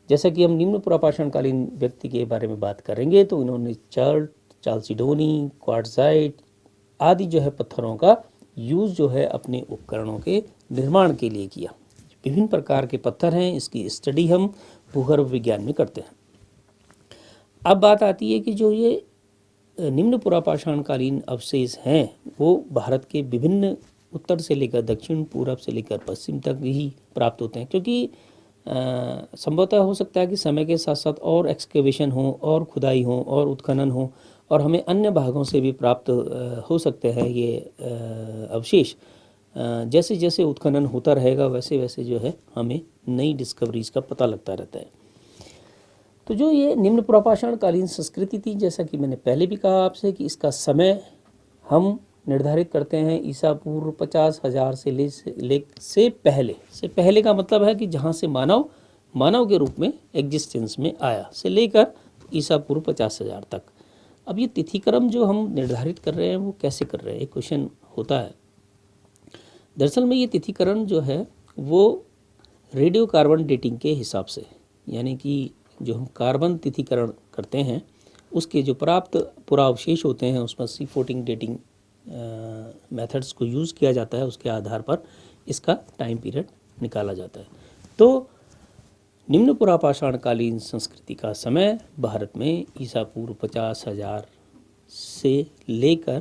जैसा कि हम निम्न पुरापाषाणकालीन व्यक्ति के बारे में बात करेंगे तो इन्होंने चालसिडोनी, क्वार्ट्जाइट आदि जो है पत्थरों का यूज़ जो है अपने उपकरणों के निर्माण के लिए किया। विभिन्न प्रकार के पत्थर हैं, इसकी स्टडी हम भूगर्भ विज्ञान में करते हैं। अब बात आती है कि जो ये निम्न पुरापाषाणकालीन अवशेष हैं वो भारत के विभिन्न उत्तर से लेकर दक्षिण, पूरब से लेकर पश्चिम तक ही प्राप्त होते हैं। क्योंकि संभवतः हो सकता है कि समय के साथ साथ और एक्सकेवेशन हो और खुदाई हो और उत्खनन हो और हमें अन्य भागों से भी प्राप्त हो सकते हैं ये अवशेष। जैसे जैसे उत्खनन होता रहेगा वैसे वैसे जो है हमें नई डिस्कवरीज का पता लगता रहता है। तो जो ये निम्न पुरापाषाणकालीन संस्कृति थी, जैसा कि मैंने पहले भी कहा आपसे कि इसका समय हम निर्धारित करते हैं ईसा पूर्व 50,000 से पहले का मतलब है कि जहाँ से मानव के रूप में एग्जिस्टेंस में आया, से लेकर ईसा पूर्व 50,000 तक। अब ये तिथिक्रम जो हम निर्धारित कर रहे हैं वो कैसे कर रहे हैं, एक क्वेश्चन होता है। दरअसल में ये तिथिकरण जो है वो रेडियो कार्बन डेटिंग के हिसाब से, यानी कि जो हम कार्बन तिथिकरण करते हैं उसके जो प्राप्त पुरावशेष होते हैं उसमें C14 डेटिंग मेथड्स को यूज़ किया जाता है, उसके आधार पर इसका टाइम पीरियड निकाला जाता है। तो निम्न पुरापाषाणकालीन संस्कृति का समय भारत में ईसा पूर्व 50,000 से लेकर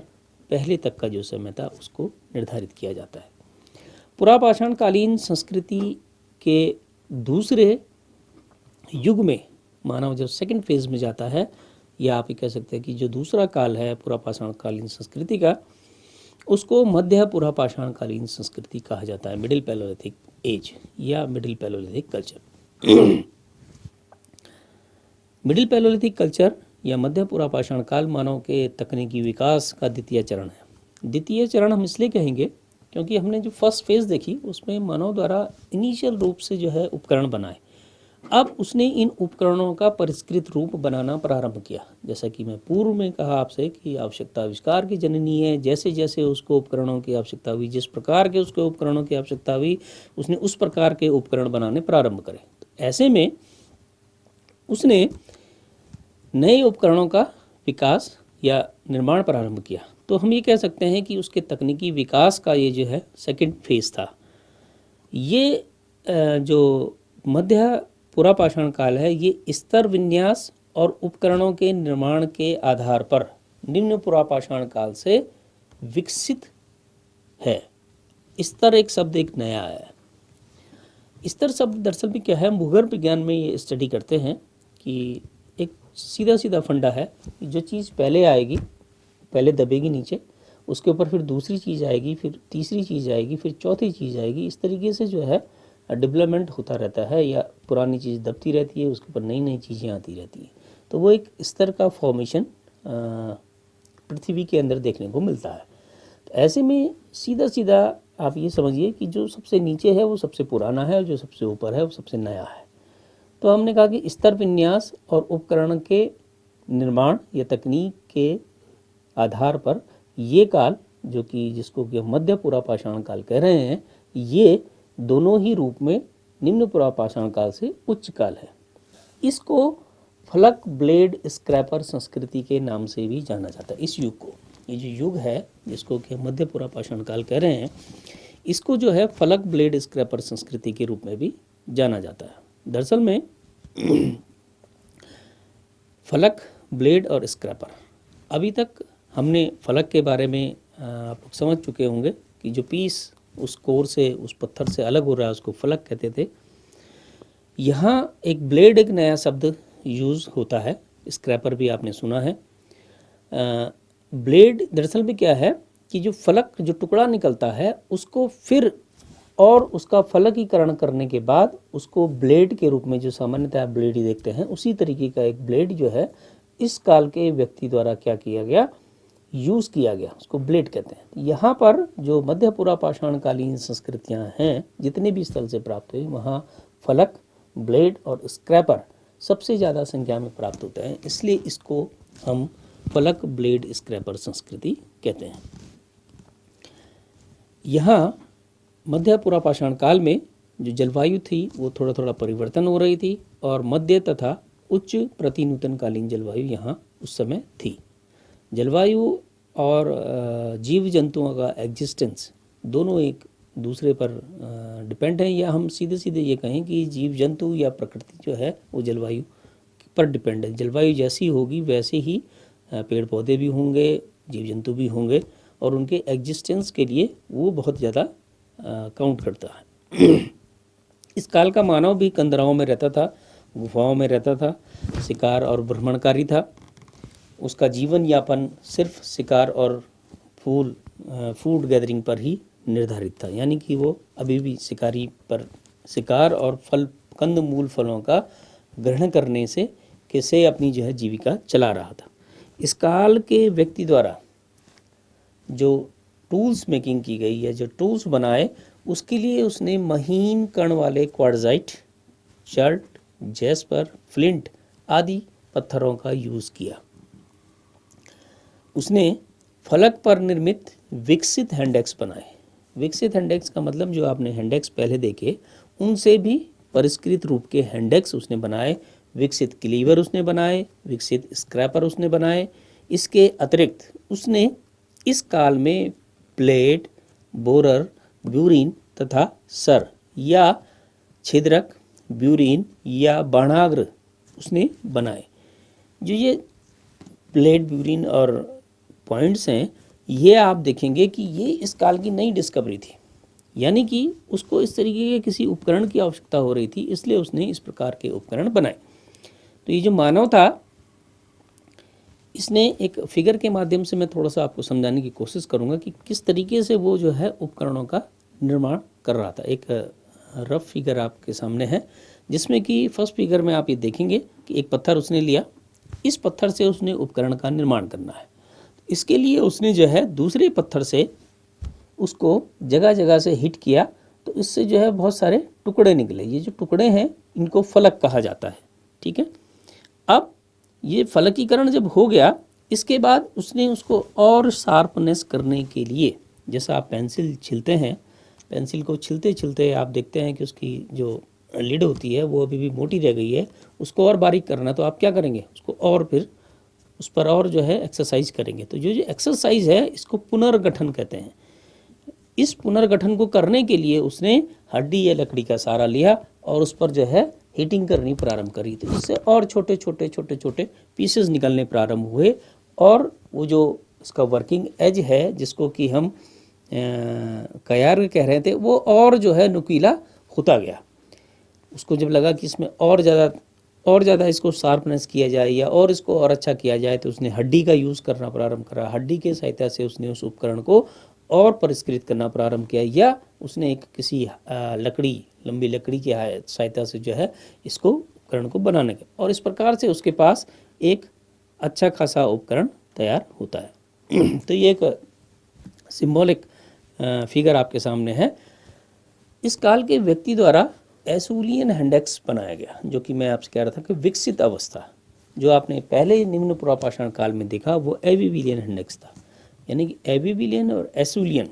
पहले तक का जो समय था उसको निर्धारित किया जाता है। पुरापाषाणकालीन संस्कृति के दूसरे युग में मानव जब सेकंड फेज में जाता है या आप ये कह सकते हैं कि जो दूसरा काल है पुरापाषाणकालीन संस्कृति का, उसको मध्य पुरापाषाणकालीन संस्कृति कहा जाता है, मिडिल पैलोलिथिक एज या middle palaeolithic culture. Middle palaeolithic culture या मध्य पुरापाषाण काल मानव के तकनीकी विकास का द्वितीय चरण है। द्वितीय चरण हम इसलिए कहेंगे क्योंकि हमने जो फर्स्ट फेज़ देखी उसमें मानव द्वारा इनिशियल रूप से जो है उपकरण बनाए। अब उसने इन उपकरणों का परिष्कृत रूप बनाना प्रारंभ किया। जैसा कि मैं पूर्व में कहा आपसे कि आवश्यकता आविष्कार की जननी है। जैसे जैसे उसको उपकरणों की आवश्यकता हुई, जिस प्रकार के उसको उपकरणों की आवश्यकता हुई, उसने उस प्रकार के उपकरण बनाने प्रारंभ करे। तो ऐसे में उसने नए उपकरणों का विकास या निर्माण प्रारंभ किया। तो हम ये कह सकते हैं कि उसके तकनीकी विकास का ये जो है सेकंड फेज था। ये जो मध्य पुरापाषाण काल है, ये स्तर विन्यास और उपकरणों के निर्माण के आधार पर निम्न पुरापाषाण काल से विकसित है। स्तर एक शब्द एक नया है। स्तर शब्द दरअसल में क्या है, भूगर्भ विज्ञान में ये स्टडी करते हैं कि एक सीधा सीधा फंडा है, जो चीज़ पहले आएगी, पहले दबेगी नीचे, उसके ऊपर फिर दूसरी चीज़ आएगी, फिर तीसरी चीज़ आएगी, फिर चौथी चीज़ आएगी। इस तरीके से जो है डेवलपमेंट होता रहता है, या पुरानी चीज़ दबती रहती है, उसके ऊपर नई नई चीज़ें आती रहती हैं। तो वो एक स्तर का फॉर्मेशन पृथ्वी के अंदर देखने को मिलता है। तो ऐसे में सीधा सीधा आप ये समझिए कि जो सबसे नीचे है वो सबसे पुराना है, और जो सबसे ऊपर है वो सबसे नया है। तो हमने कहा कि स्तर विन्यास और उपकरण के निर्माण या तकनीक के आधार पर ये काल, जो कि जिसको कि मध्य पुरापाषाण काल कह रहे हैं, ये दोनों ही रूप में निम्न पुरापाषाण काल से उच्च काल है। इसको फलक ब्लेड स्क्रैपर संस्कृति के नाम से भी जाना जाता है। इस युग को, ये जो युग है जिसको कि मध्य पुरापाषाण काल कह रहे हैं, इसको जो है फलक ब्लेड स्क्रैपर संस्कृति के रूप में भी जाना जाता है। दरअसल में फलक, ब्लेड और स्क्रैपर, अभी तक हमने फलक के बारे में आप लोग समझ चुके होंगे कि जो पीस उस कोर से, उस पत्थर से अलग हो रहा है, उसको फलक कहते थे। यहाँ एक ब्लेड, एक नया शब्द यूज़ होता है। स्क्रैपर भी आपने सुना है। ब्लेड दरअसल में क्या है कि जो फलक, जो टुकड़ा निकलता है, उसको फिर और उसका फलकीकरण करने के बाद उसको ब्लेड के रूप में, जो सामान्यतः ब्लेड ही देखते हैं, उसी तरीके का एक ब्लेड जो है इस काल के व्यक्ति द्वारा क्या किया गया, यूज़ किया गया, उसको ब्लेड कहते हैं। यहाँ पर जो मध्य पुरापाषाण कालीन संस्कृतियाँ हैं, जितने भी स्थल से प्राप्त हुई, वहाँ फलक, ब्लेड और स्क्रैपर सबसे ज़्यादा संख्या में प्राप्त होते हैं। इसलिए इसको हम फलक, ब्लेड, स्क्रैपर संस्कृति कहते हैं। यहाँ मध्य पुरापाषाण काल में जो जलवायु थी वो थोड़ा थोड़ा परिवर्तन हो रही थी, और मध्य तथा उच्च प्रतिनूतनकालीन जलवायु यहाँ उस समय थी। जलवायु और जीव जंतुओं का एग्जिस्टेंस दोनों एक दूसरे पर डिपेंड है, या हम सीधे सीधे ये कहें कि जीव जंतु या प्रकृति जो है वो जलवायु पर डिपेंड है। जलवायु जैसी होगी वैसे ही पेड़ पौधे भी होंगे, जीव जंतु भी होंगे, और उनके एग्जिस्टेंस के लिए वो बहुत ज़्यादा काउंट करता है। इस काल का मानव भी कंदराओं में रहता था, गुफाओं में रहता था, शिकार और भ्रमणकारी था। उसका जीवन यापन सिर्फ शिकार और फूड गैदरिंग पर ही निर्धारित था, यानी कि वो अभी भी शिकारी पर, शिकार और कंद मूल फलों का ग्रहण करने से कैसे अपनी जो है जीविका चला रहा था। इस काल के व्यक्ति द्वारा जो टूल्स मेकिंग की गई है, जो टूल्स बनाए, उसके लिए उसने महीन कण वाले क्वार्ट्जाइट, चर्ट, जैस्पर, फ्लिंट आदि पत्थरों का यूज़ किया। उसने फलक पर निर्मित विकसित हैंडेक्स बनाए। विकसित हैंडेक्स का मतलब, जो आपने हैंडेक्स पहले देखे, उनसे भी परिष्कृत रूप के हैंडेक्स उसने बनाए। विकसित क्लीवर उसने बनाए, विकसित स्क्रैपर उसने बनाए। इसके अतिरिक्त उसने इस काल में प्लेट, बोरर, ब्यूरीन तथा सर या छिद्रक, ब्यूरीन या बाणाग्र उसने बनाए। जो ये प्लेट, ब्यूरीन और पॉइंट्स हैं, ये आप देखेंगे कि ये इस काल की नई डिस्कवरी थी, यानी कि उसको इस तरीके के किसी उपकरण की आवश्यकता हो रही थी, इसलिए उसने इस प्रकार के उपकरण बनाए। तो ये जो मानव था, इसने एक फिगर के माध्यम से मैं थोड़ा सा आपको समझाने की कोशिश करूँगा कि किस तरीके से वो जो है उपकरणों का निर्माण कर रहा था। एक रफ फिगर आपके सामने है, जिसमें कि फर्स्ट फिगर में आप ये देखेंगे कि एक पत्थर उसने लिया, इस पत्थर से उसने उपकरण का निर्माण करना है। इसके लिए उसने जो है दूसरे पत्थर से उसको जगह जगह से हिट किया, तो इससे जो है बहुत सारे टुकड़े निकले। ये जो टुकड़े हैं इनको फलक कहा जाता है, ठीक है। अब ये फलकीकरण जब हो गया, इसके बाद उसने उसको और शार्पनेस करने के लिए, जैसा आप पेंसिल छीलते हैं, पेंसिल को छीलते छीलते आप देखते हैं कि उसकी जो लिड होती है वो अभी भी मोटी रह गई है, उसको और बारीक करना है, तो आप क्या करेंगे, उसको और फिर उस पर और जो है एक्सरसाइज करेंगे। तो जो जो एक्सरसाइज है इसको पुनर्गठन कहते हैं। इस पुनर्गठन को करने के लिए उसने हड्डी या लकड़ी का सहारा लिया और उस पर जो है हीटिंग करनी प्रारंभ करी, तो इससे और छोटे छोटे छोटे छोटे पीसेस निकलने प्रारंभ हुए, और वो जो इसका वर्किंग एज है जिसको कि हम कयार कह रहे थे, वो और जो है नुकीला होता गया। उसको जब लगा कि इसमें और ज़्यादा इसको शार्पनेस किया जाए या और इसको और अच्छा किया जाए, तो उसने हड्डी का यूज़ करना प्रारंभ करा। हड्डी के सहायता से उसने उस उपकरण को और परिष्कृत करना प्रारंभ किया, या उसने एक किसी लंबी लकड़ी की सहायता से जो है इसको उपकरण को बनाने का, और इस प्रकार से उसके पास एक अच्छा खासा उपकरण तैयार होता है। तो ये एक सिंबॉलिक फिगर आपके सामने है। इस काल के व्यक्ति द्वारा एशुलियन हैंडेक्स बनाया गया, जो कि मैं आपसे कह रहा था कि विकसित अवस्था जो आपने पहले निम्न पुरापाषाण काल में देखा वो एबीविलियन हैंडेक्स था। यानी कि एबीविलियन और एशुलियन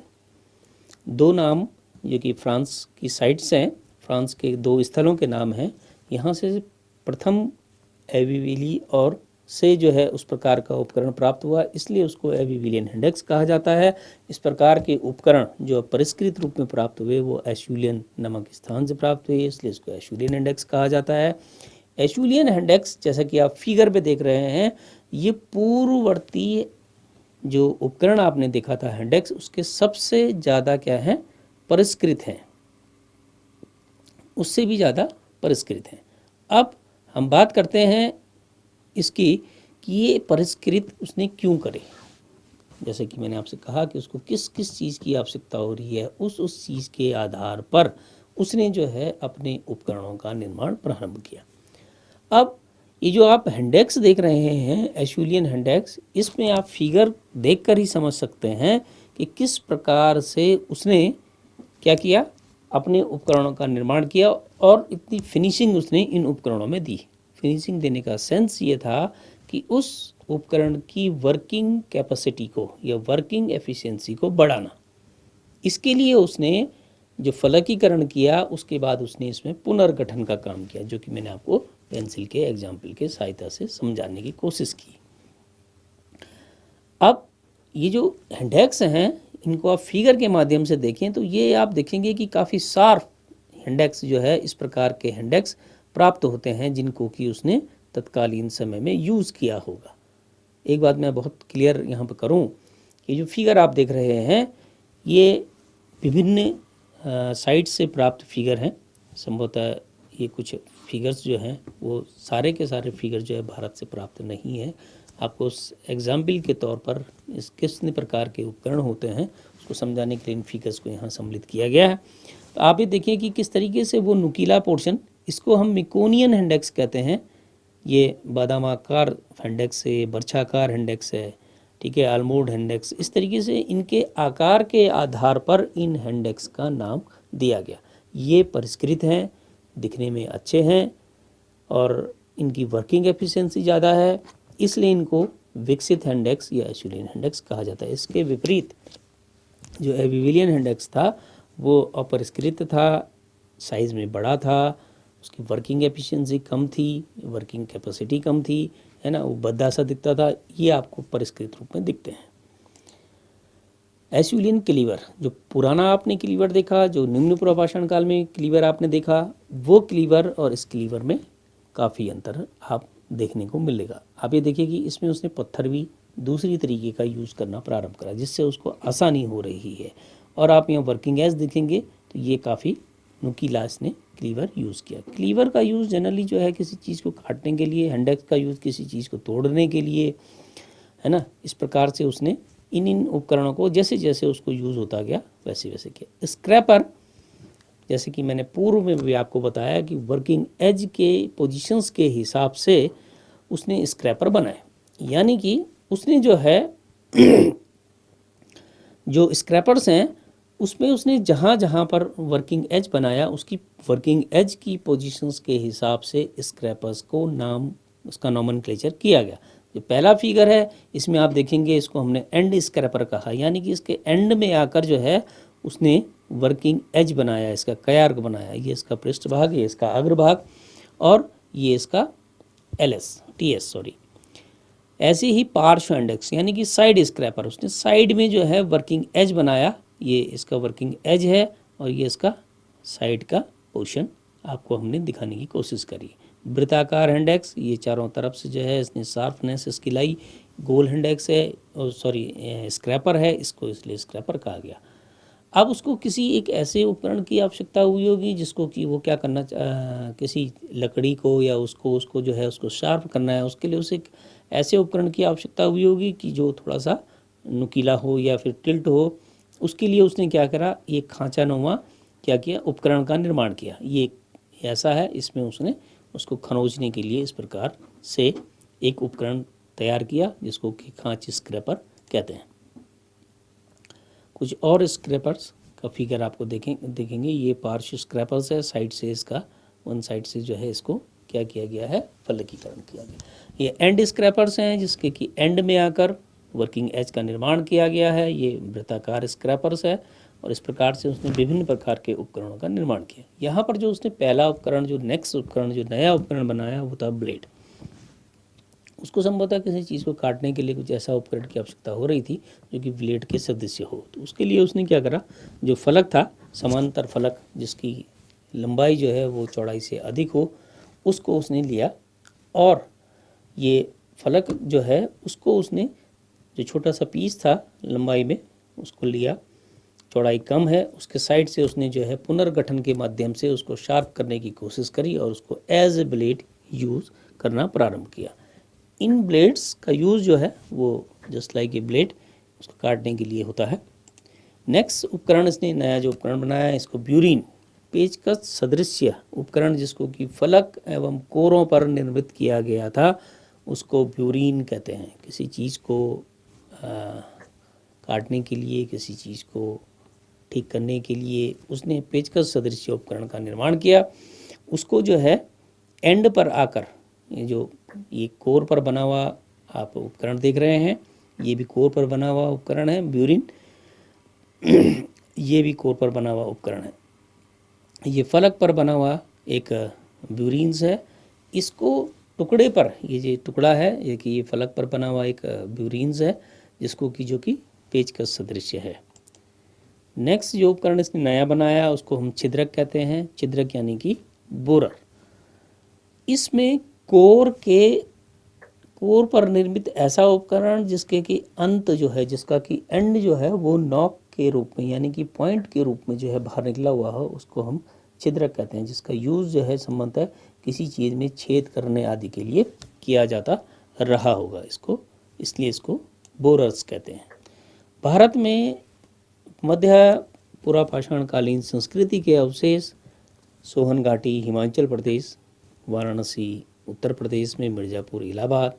दो नाम जो कि फ्रांस की साइट्स हैं, फ्रांस के दो स्थलों के नाम हैं। यहाँ से प्रथम एबीविली और से जो है उस प्रकार का उपकरण प्राप्त हुआ, इसलिए उसको एबीविलियन हैंडेक्स कहा जाता है। इस प्रकार के उपकरण जो परिष्कृत रूप में प्राप्त हुए वो एशुलियन नामक स्थान से प्राप्त हुए, इसलिए इसको एशुलियन हैंडेक्स कहा जाता है। एशुलियन हैंडेक्स जैसा कि आप फिगर पे देख रहे हैं, ये पूर्ववर्ती जो उपकरण आपने देखा था हैंडेक्स, उसके सबसे ज़्यादा क्या है, परिष्कृत हैं, उससे भी ज़्यादा परिष्कृत हैं। अब हम बात करते हैं इसकी कि ये परिष्कृत उसने क्यों करे। जैसे कि मैंने आपसे कहा कि उसको किस किस चीज़ की आवश्यकता हो रही है, उस चीज़ के आधार पर उसने जो है अपने उपकरणों का निर्माण प्रारंभ किया। अब ये जो आप हैंडेक्स देख रहे हैं, एशुलियन हैंडेक्स, इसमें आप फिगर देखकर ही समझ सकते हैं कि किस प्रकार से उसने क्या किया, अपने उपकरणों का निर्माण किया, और इतनी फिनिशिंग उसने इन उपकरणों में दी। फिनिशिंग देने का सेंस ये था कि उस उपकरण की वर्किंग कैपेसिटी को या वर्किंग एफिशिएंसी को बढ़ाना। इसके लिए उसने जो फलकीकरण किया, उसके बाद उसने इसमें पुनर्गठन का काम किया, जो कि मैंने आपको पेंसिल के एग्जाम्पल के सहायता से समझाने की कोशिश की। अब ये जो हैंडेक्स हैं, इनको आप फिगर के माध्यम से देखें तो ये आप देखेंगे कि काफ़ी शार्प हैंडेक्स जो है, इस प्रकार के हैंडेक्स प्राप्त होते हैं जिनको कि उसने तत्कालीन समय में यूज़ किया होगा। एक बात मैं बहुत क्लियर यहाँ पर करूँ कि जो फिगर आप देख रहे हैं ये विभिन्न साइट से प्राप्त फिगर हैं। संभवतः ये कुछ फिगर्स जो हैं वो सारे के सारे फिगर जो है भारत से प्राप्त नहीं है। आपको उस एग्जाम्पल के तौर पर इस किस प्रकार के उपकरण होते हैं उसको समझाने के लिए इन फिगर्स को यहाँ सम्मिलित किया गया है। तो आप ये देखिए कि किस तरीके से वो नुकीला पोर्शन, इसको हम मिकोनियन हैंडेक्स कहते हैं। ये बादामाकार हैंडेक्स है, बर्छाकार हैंडेक्स है, ठीक है, आलमोड हैंडेक्स, इस तरीके से इनके आकार के आधार पर इन हैंडेक्स का नाम दिया गया। ये परिष्कृत हैं, दिखने में अच्छे हैं और इनकी वर्किंग एफिशिएंसी ज़्यादा है, इसलिए इनको विकसित हैंडेक्स या एशुलियन हैंडेक्स कहा जाता है। इसके विपरीत जो एबीविलियन हैंडेक्स था वो अपरिष्कृत था, साइज़ में बड़ा था, उसकी वर्किंग एफिशिएंसी कम थी, वर्किंग कैपेसिटी कम थी, है ना, वो भद्दा सा दिखता था। ये आपको परिष्कृत रूप में दिखते हैं। एशुलियन क्लीवर, जो पुराना आपने क्लीवर देखा, जो निम्न पुरापाषाण काल में क्लीवर आपने देखा, वो क्लीवर और इस क्लीवर में काफ़ी अंतर आप देखने को मिलेगा। आप ये देखिए कि इसमें उसने पत्थर भी दूसरी तरीके का यूज़ करना प्रारंभ करा, जिससे उसको आसानी हो रही है। और आप यहाँ वर्किंग एज देखेंगे तो ये काफ़ी नुकीला इसने क्लीवर यूज़ किया। क्लीवर का यूज़ जनरली जो है किसी चीज़ को काटने के लिए, हैंडेक्स का यूज़ किसी चीज़ को तोड़ने के लिए, है ना। इस प्रकार से उसने इन उपकरणों को जैसे जैसे उसको यूज़ होता गया वैसे वैसे किया। स्क्रैपर, जैसे कि मैंने पूर्व में भी आपको बताया कि वर्किंग एज के पोजीशंस के हिसाब से उसने स्क्रैपर बनाए, यानी कि उसने जो है जो स्क्रैपर्स हैं उसमें उसने जहाँ जहाँ पर वर्किंग एज बनाया उसकी वर्किंग एज की पोजीशंस के हिसाब से स्क्रैपर्स को नाम, उसका नॉमेनक्लेचर किया गया। जो पहला फिगर है इसमें आप देखेंगे इसको हमने एंड स्क्रैपर कहा, यानी कि इसके एंड में आकर जो है उसने वर्किंग एज बनाया, इसका कयार्क बनाया। ये इसका पृष्ठभाग, ये इसका अग्रभाग और ये इसका टीएस सॉरी। ऐसे ही पार्श्व इंडेक्स यानी कि साइड स्क्रैपर, उसने साइड में जो है वर्किंग एज बनाया। ये इसका वर्किंग एज है और ये इसका साइड का पोर्शन आपको हमने दिखाने की कोशिश करी। वृत्ताकार इंडेक्स, ये चारों तरफ से जो है इसने शार्पनेस इसकी लाई। गोल इंडेक्स है और सॉरी स्क्रैपर है, इसको इसलिए स्क्रैपर कहा गया। अब उसको किसी एक ऐसे उपकरण की आवश्यकता हुई होगी जिसको कि वो क्या करना किसी लकड़ी को या उसको जो है उसको शार्प करना है, उसके लिए उसे एक ऐसे उपकरण की आवश्यकता हुई होगी कि जो थोड़ा सा नुकीला हो या फिर टिल्ट हो। उसके लिए उसने क्या करा, एक खांचानुमा क्या किया, उपकरण का निर्माण किया। ये ऐसा है, इसमें उसने उसको खरोंचने के लिए इस प्रकार से एक उपकरण तैयार किया जिसको कि खांच स्क्रैपर कहते हैं। कुछ और स्क्रैपर्स का फिगर आपको देखेंगे। ये पार्श्व स्क्रैपर्स है, साइड से इसका वन साइड से जो है इसको क्या किया गया है, फलकीकरण किया गया। ये एंड स्क्रैपर्स हैं जिसके कि एंड में आकर वर्किंग एज का निर्माण किया गया है। ये वृत्ताकार स्क्रैपर्स है और इस प्रकार से उसने विभिन्न प्रकार के उपकरणों का निर्माण किया। यहाँ पर जो उसने पहला उपकरण, जो नेक्स्ट उपकरण, जो नया उपकरण बनाया वो था ब्लेड। उसको संभवतः किसी चीज़ को काटने के लिए कुछ ऐसा उपकरण की आवश्यकता हो रही थी जो कि ब्लेड के सदृश्य हो। तो उसके लिए उसने क्या करा, जो फलक था, समांतर फलक जिसकी लंबाई जो है वो चौड़ाई से अधिक हो, उसको उसने लिया और ये फलक जो है उसको उसने जो छोटा सा पीस था लंबाई में उसको लिया, चौड़ाई कम है, उसके साइड से उसने जो है पुनर्गठन के माध्यम से उसको शार्प करने की कोशिश करी और उसको एज ए ब्लेड यूज़ करना प्रारंभ किया। इन ब्लेड्स का यूज़ जो है वो जस्ट लाइक ए ब्लेड उसको काटने के लिए होता है। नेक्स्ट उपकरण इसने नया जो उपकरण बनाया है इसको ब्यूरीन, पेचकस सदृश्य उपकरण जिसको कि फलक एवं कोरों पर निर्मित किया गया था उसको ब्यूरीन कहते हैं। किसी चीज़ को काटने के लिए, किसी चीज़ को ठीक करने के लिए उसने पेचकस सदृश्य उपकरण का निर्माण किया। उसको जो है एंड पर आकर ये कोर पर बना हुआ आप उपकरण देख रहे हैं, ये भी कोर पर बना हुआ उपकरण है ब्यूरीन, ये भी कोर पर बना हुआ उपकरण है। ये फलक पर बना हुआ एक ब्यूरीन्स है। इसको टुकड़े पर, ये जो टुकड़ा है ये कि ये फलक पर बना हुआ एक ब्यूरीन्स है जिसको कि जो कि पेचकस सदृश्य है। नेक्स्ट जो उपकरण इसने नया बनाया उसको हम छिद्रक कहते हैं। छिद्रक यानी कि बोरर। इसमें कोर पर निर्मित ऐसा उपकरण जिसके कि अंत जो है, जिसका कि एंड जो है वो नॉक के रूप में यानी कि पॉइंट के रूप में जो है बाहर निकला हुआ हो उसको हम छिद्रक कहते हैं, जिसका यूज़ जो है संबंधतः किसी चीज़ में छेद करने आदि के लिए किया जाता रहा होगा इसको, इसलिए इसको बोरर्स कहते हैं। भारत में मध्य पुरापाषाणकालीन संस्कृति के अवशेष सोहन घाटी हिमाचल प्रदेश, वाराणसी उत्तर प्रदेश में, मिर्ज़ापुर इलाहाबाद,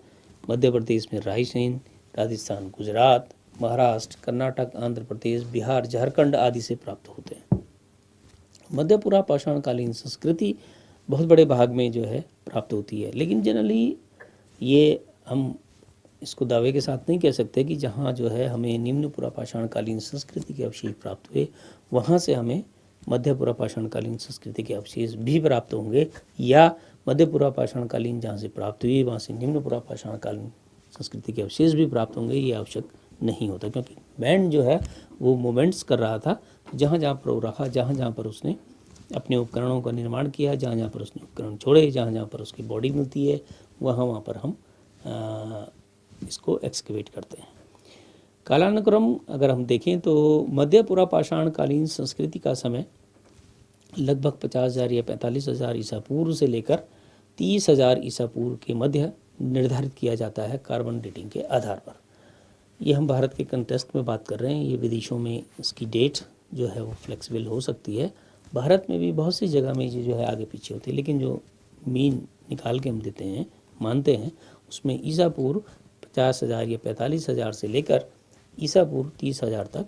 मध्य प्रदेश में रायसेन, राजस्थान गुजरात, महाराष्ट्र कर्नाटक आंध्र प्रदेश बिहार झारखंड आदि से प्राप्त होते हैं। मध्य पुरापाषाणकालीन संस्कृति बहुत बड़े भाग में जो है प्राप्त होती है, लेकिन जनरली ये हम इसको दावे के साथ नहीं कह सकते कि जहाँ जो है हमें निम्न पुरापाषाणकालीन संस्कृति के अवशेष प्राप्त हुए वहाँ से हमें मध्य पुरापाषाणकालीन संस्कृति के अवशेष भी प्राप्त होंगे, या मध्य पुरापाषाणकालीन जहाँ से प्राप्त हुई वहाँ से निम्न पुरापाषाणकालीन संस्कृति के अवशेष भी प्राप्त होंगे, ये आवश्यक नहीं होता, क्योंकि मैन जो है वो मूवमेंट्स कर रहा था जहाँ जहाँ पर वो रहा, जहाँ जहाँ पर उसने अपने उपकरणों का निर्माण किया, जहाँ जहाँ पर उसने उपकरण छोड़े, जहाँ जहाँ पर उसकी बॉडी मिलती है वहाँ वहाँ पर हम इसको एक्सकेवेट करते हैं। कालानुक्रम अगर हम देखें तो मध्य पुरापाषाणकालीन संस्कृति का समय लगभग 50,000 या 45,000 ईसा पूर्व से लेकर 30,000 ईसा पूर्व के मध्य निर्धारित किया जाता है कार्बन डेटिंग के आधार पर। ये हम भारत के कंटेस्ट में बात कर रहे हैं, ये विदेशों में इसकी डेट जो है वो फ्लेक्सिबल हो सकती है। भारत में भी बहुत सी जगह में ये जो है आगे पीछे होती है, लेकिन जो मीन निकाल के हम देते हैं, मानते हैं, उसमें ईसा पूर्व 50,000 या 45,000 से लेकर ईसा पूर्व 30,000 तक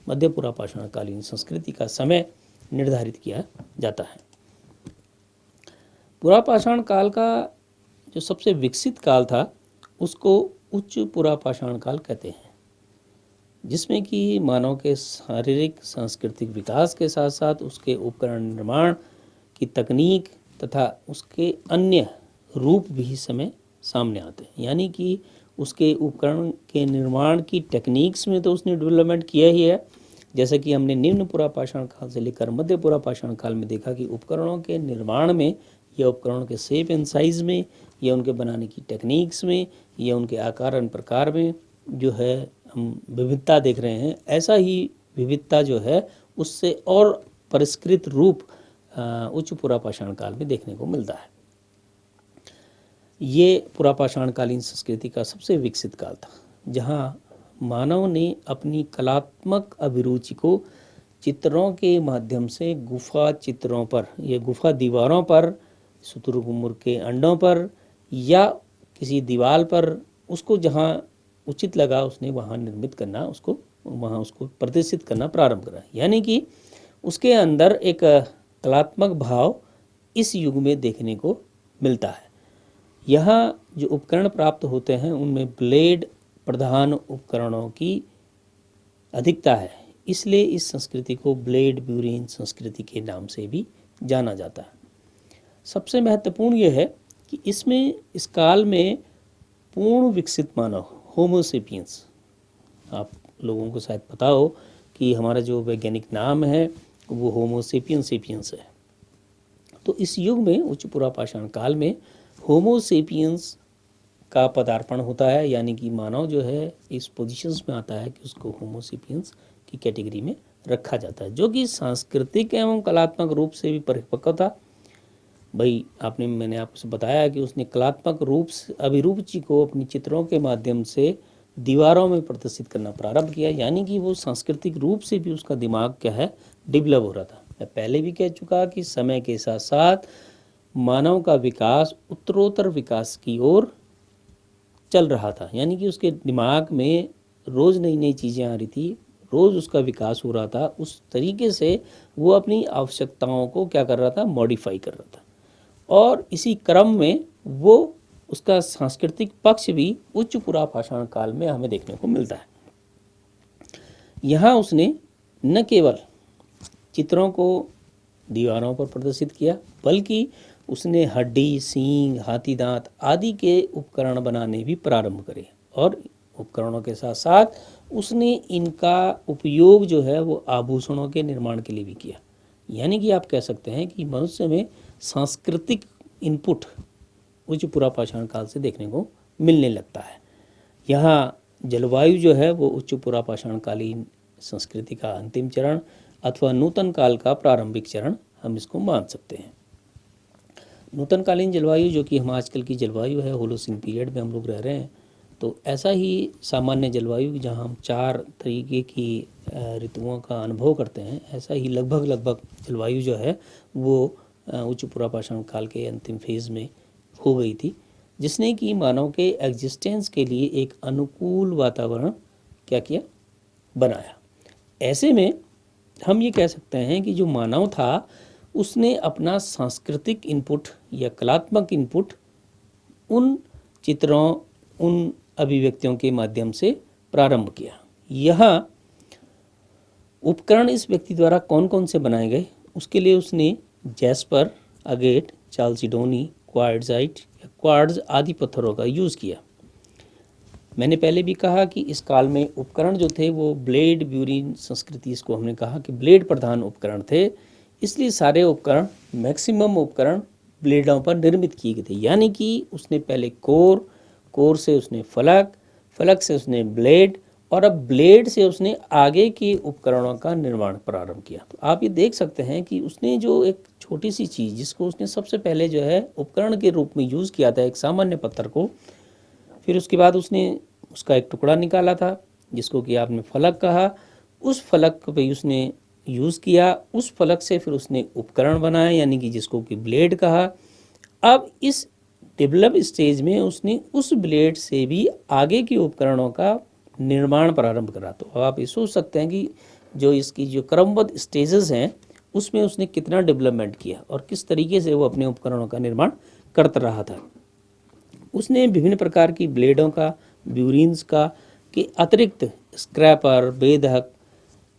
मध्य पुरा पाषाणकालीन संस्कृति का समय निर्धारित किया जाता है। पुरा पाषाण काल का जो सबसे विकसित काल था उसको उच्च पुरा पाषाण काल कहते हैं, जिसमें कि मानव के शारीरिक सांस्कृतिक विकास के साथ साथ उसके उपकरण निर्माण की तकनीक तथा उसके अन्य रूप भी इस समय सामने आते हैं। यानी कि उसके उपकरण के निर्माण की टेक्निक्स में तो उसने डेवलपमेंट किया ही है, जैसे कि हमने निम्न पुरा पाषाण काल से लेकर मध्य पुरा पाषाण काल में देखा कि उपकरणों के निर्माण में या उपकरणों के शेप एंड साइज में या उनके बनाने की टेक्निक्स में या उनके आकार एवं प्रकार में जो है हम विविधता देख रहे हैं। ऐसा ही विविधता जो है उससे और परिष्कृत रूप उच्च पुरा पाषाण काल में देखने को मिलता है। ये पुरा पाषाणकालीन संस्कृति का सबसे विकसित काल था, जहाँ मानव ने अपनी कलात्मक अभिरुचि को चित्रों के माध्यम से गुफा चित्रों पर या गुफा दीवारों पर, शुतुरमुर्ग के अंडों पर या किसी दीवार पर उसको जहाँ उचित लगा उसने वहाँ निर्मित करना, उसको प्रदर्शित करना प्रारंभ करा। यानी कि उसके अंदर एक कलात्मक भाव इस युग में देखने को मिलता है। यहाँ जो उपकरण प्राप्त होते हैं उनमें ब्लेड प्रधान उपकरणों की अधिकता है, इसलिए इस संस्कृति को ब्लेड ब्यूरीन संस्कृति के नाम से भी जाना जाता है। सबसे महत्वपूर्ण यह है कि इसमें इस काल में पूर्ण विकसित मानव होमो सेपियंस, आप लोगों को शायद पता हो कि हमारा जो वैज्ञानिक नाम है वो होमो सेपियंस है। तो इस युग में उच्च पुरा पाषाण काल में होमो सेपियंस का पदार्पण होता है, यानी कि मानव जो है इस पोजीशंस में आता है कि उसको होमो सेपियंस की कैटेगरी में रखा जाता है, जो कि सांस्कृतिक एवं कलात्मक रूप से भी परिपक्व था। भाई मैंने आपसे बताया कि उसने कलात्मक रूप से अभिरुचि को अपनी चित्रों के माध्यम से दीवारों में प्रदर्शित करना प्रारंभ किया, यानी कि वो सांस्कृतिक रूप से भी उसका दिमाग क्या है डेवलप हो रहा था। मैं पहले भी कह चुका कि समय के साथ साथ मानव का विकास उत्तरोत्तर विकास की ओर चल रहा था, यानी कि उसके दिमाग में रोज़ नई नई चीज़ें आ रही थी, रोज़ उसका विकास हो रहा था। उस तरीके से वो अपनी आवश्यकताओं को क्या कर रहा था, मॉडिफाई कर रहा था। और इसी क्रम में वो उसका सांस्कृतिक पक्ष भी उच्च पुरा पाषाण काल में हमें देखने को मिलता है। यहाँ उसने न केवल चित्रों को दीवारों पर प्रदर्शित किया, बल्कि उसने हड्डी, सींग, हाथी दांत आदि के उपकरण बनाने भी प्रारंभ करे, और उपकरणों के साथ साथ उसने इनका उपयोग जो है वो आभूषणों के निर्माण के लिए भी किया। यानी कि आप कह सकते हैं कि मनुष्य में सांस्कृतिक इनपुट उच्च पुरा पाषाण काल से देखने को मिलने लगता है। यहाँ जलवायु जो है वो उच्च पुरा पाषाणकालीन संस्कृति का अंतिम चरण अथवा नूतन काल का प्रारंभिक चरण हम इसको मान सकते हैं। नूतनकालीन जलवायु जो कि हम आजकल की जलवायु है, होलोसिन पीरियड में हम लोग रह रहे हैं, तो ऐसा ही सामान्य जलवायु जहाँ हम 4 तरीके की ऋतुओं का अनुभव करते हैं, ऐसा ही लगभग जलवायु जो है वो उच्च पुरा पाषाण काल के अंतिम फेज में हो गई थी, जिसने कि मानव के एग्जिस्टेंस के लिए एक अनुकूल वातावरण क्या किया, बनाया। ऐसे में हम ये कह सकते हैं कि जो मानव था उसने अपना सांस्कृतिक इनपुट या कलात्मक इनपुट उन चित्रों, उन अभिव्यक्तियों के माध्यम से प्रारंभ किया। यहाँ उपकरण इस व्यक्ति द्वारा कौन कौन से बनाए गए, उसके लिए उसने जैस्पर, अगेट, चाल्सिडोनी, क्वार्ट्जाइट या क्वार्ट्ज आदि पत्थरों का यूज़ किया। मैंने पहले भी कहा कि इस काल में उपकरण जो थे वो ब्लेड ब्यूरीन संस्कृति, इसको हमने कहा कि ब्लेड प्रधान उपकरण थे, इसलिए सारे उपकरण, मैक्सिमम उपकरण ब्लेडों पर निर्मित किए गए थे। यानी कि उसने पहले कोर से उसने फलक से उसने ब्लेड, और अब ब्लेड से उसने आगे के उपकरणों का निर्माण प्रारंभ किया। तो आप ये देख सकते हैं कि उसने जो एक छोटी सी चीज़ जिसको उसने सबसे पहले जो है उपकरण के रूप में यूज़ किया था, एक सामान्य पत्थर को, फिर उसके बाद उसने उसका एक टुकड़ा निकाला था जिसको कि आपने फलक कहा। उस फलक पे उसने यूज़ किया, उस फलक से फिर उसने उपकरण बनाए यानी कि जिसको कि ब्लेड कहा। अब इस डेवलप स्टेज में उसने उस ब्लेड से भी आगे के उपकरणों का निर्माण प्रारंभ करा। तो अब आप ये सोच सकते हैं कि जो इसकी जो क्रमबद्ध स्टेजेस हैं उसमें उसने कितना डेवलपमेंट किया और किस तरीके से वो अपने उपकरणों का निर्माण करता रहा था। उसने विभिन्न प्रकार की ब्लेडों का, ब्यूरिन्स का के अतिरिक्त स्क्रैपर, बेधक,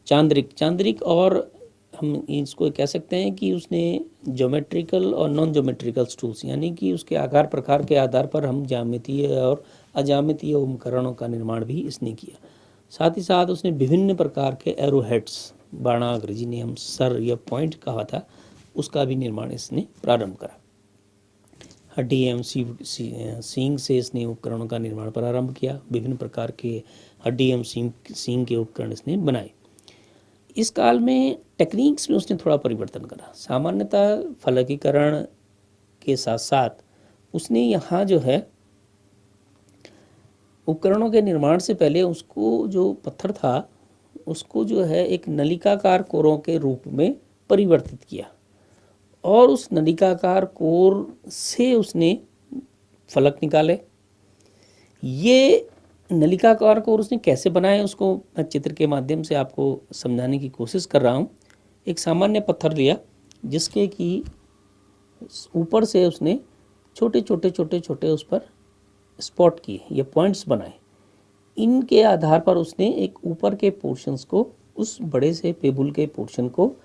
चांद्रिक और हम इसको कह सकते हैं कि उसने ज्योमेट्रिकल और नॉन ज्योमेट्रिकल टूल्स यानी कि उसके आकार प्रकार के आधार पर हम ज्यामितीय और अज्यामितीय उपकरणों का निर्माण भी इसने किया। साथ ही साथ उसने विभिन्न प्रकार के एरोहेड्स, बाणाग्र जिन्हें हम सर या पॉइंट कहा था, उसका भी निर्माण इसने प्रारंभ करा। हड्डी एवं सींग से इसने उपकरणों का निर्माण प्रारंभ किया। विभिन्न प्रकार के हड्डी एवं सींग के उपकरण इसने बनाए। इस काल में टेक्निक्स में उसने थोड़ा परिवर्तन करा। सामान्यतः फलकीकरण के साथ साथ उसने यहाँ जो है उपकरणों के निर्माण से पहले उसको जो पत्थर था उसको जो है एक नलिकाकार कोरों के रूप में परिवर्तित किया और उस नलिकाकार कोर से उसने फलक निकाले। ये नलिकाकार कोर उसने कैसे बनाए उसको मैं चित्र के माध्यम से आपको समझाने की कोशिश कर रहा हूँ। एक सामान्य पत्थर लिया जिसके कि ऊपर से उसने छोटे छोटे उस पर स्पॉट किए या पॉइंट्स बनाए। इनके आधार पर उसने एक ऊपर के पोर्शंस को, उस बड़े से पेबुल के पोर्शन को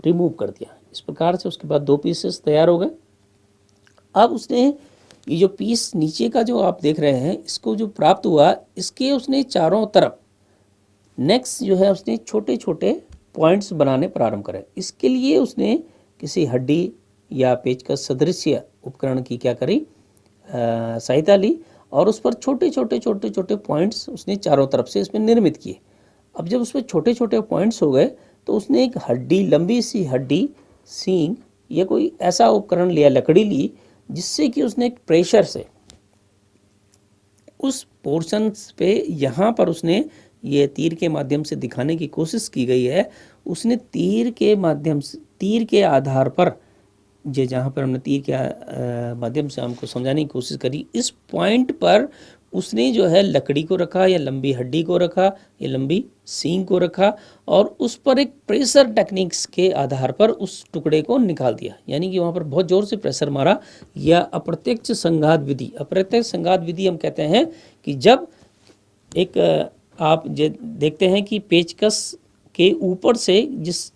रिमूव कर दिया। इस प्रकार से उसके बाद 2 पीसेस तैयार हो गए। अब उसने ये जो पीस नीचे का जो आप देख रहे हैं इसको जो प्राप्त हुआ, इसके उसने चारों तरफ नेक्स्ट जो है उसने छोटे छोटे पॉइंट्स बनाने प्रारंभ करे। इसके लिए उसने किसी हड्डी या पेचकस सदृश्य उपकरण की क्या करी, सहायता ली और उस पर छोटे छोटे पॉइंट्स उसने चारों तरफ से इसमें निर्मित किए। अब जब उस पर छोटे छोटे पॉइंट्स हो गए तो उसने एक हड्डी, लंबी सी हड्डी, सींग या कोई ऐसा उपकरण लिया, लकड़ी ली, जिससे कि उसने एक प्रेशर से उस पोर्शन पे, यहाँ पर उसने ये तीर के माध्यम से दिखाने की कोशिश की गई है, उसने तीर के माध्यम से, तीर के आधार पर जो जहाँ पर हमने तीर के माध्यम से हमको समझाने की कोशिश करी, इस पॉइंट पर उसने जो है लकड़ी को रखा या लंबी हड्डी को रखा या लंबी सींग को रखा और उस पर एक प्रेशर टेक्निक्स के आधार पर उस टुकड़े को निकाल दिया। यानी कि वहाँ पर बहुत ज़ोर से प्रेशर मारा या अप्रत्यक्ष संघात विधि। अप्रत्यक्ष संघात विधि हम कहते हैं कि जब एक आप देखते हैं कि पेचकस के ऊपर से जिस